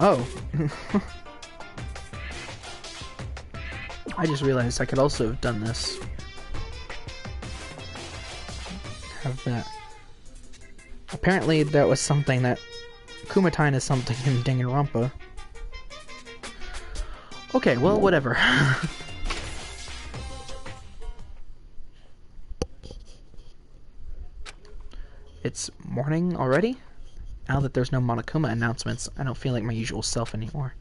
Oh. I just realized I could also have done this. Have that. Apparently that was something that... Kumatine is something in Danganronpa. Okay, well, whatever. It's morning already? Now that there's no Monokuma announcements, I don't feel like my usual self anymore.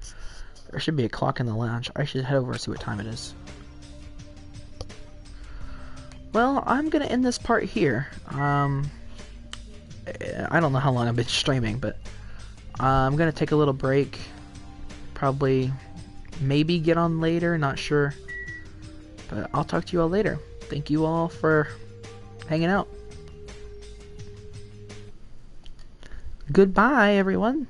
There should be a clock in the lounge. I should head over and see what time it is. Well, I'm gonna end this part here. I don't know how long I've been streaming, but I'm gonna take a little break. Probably, maybe get on later, not sure. But I'll talk to you all later. Thank you all for hanging out. Goodbye, everyone.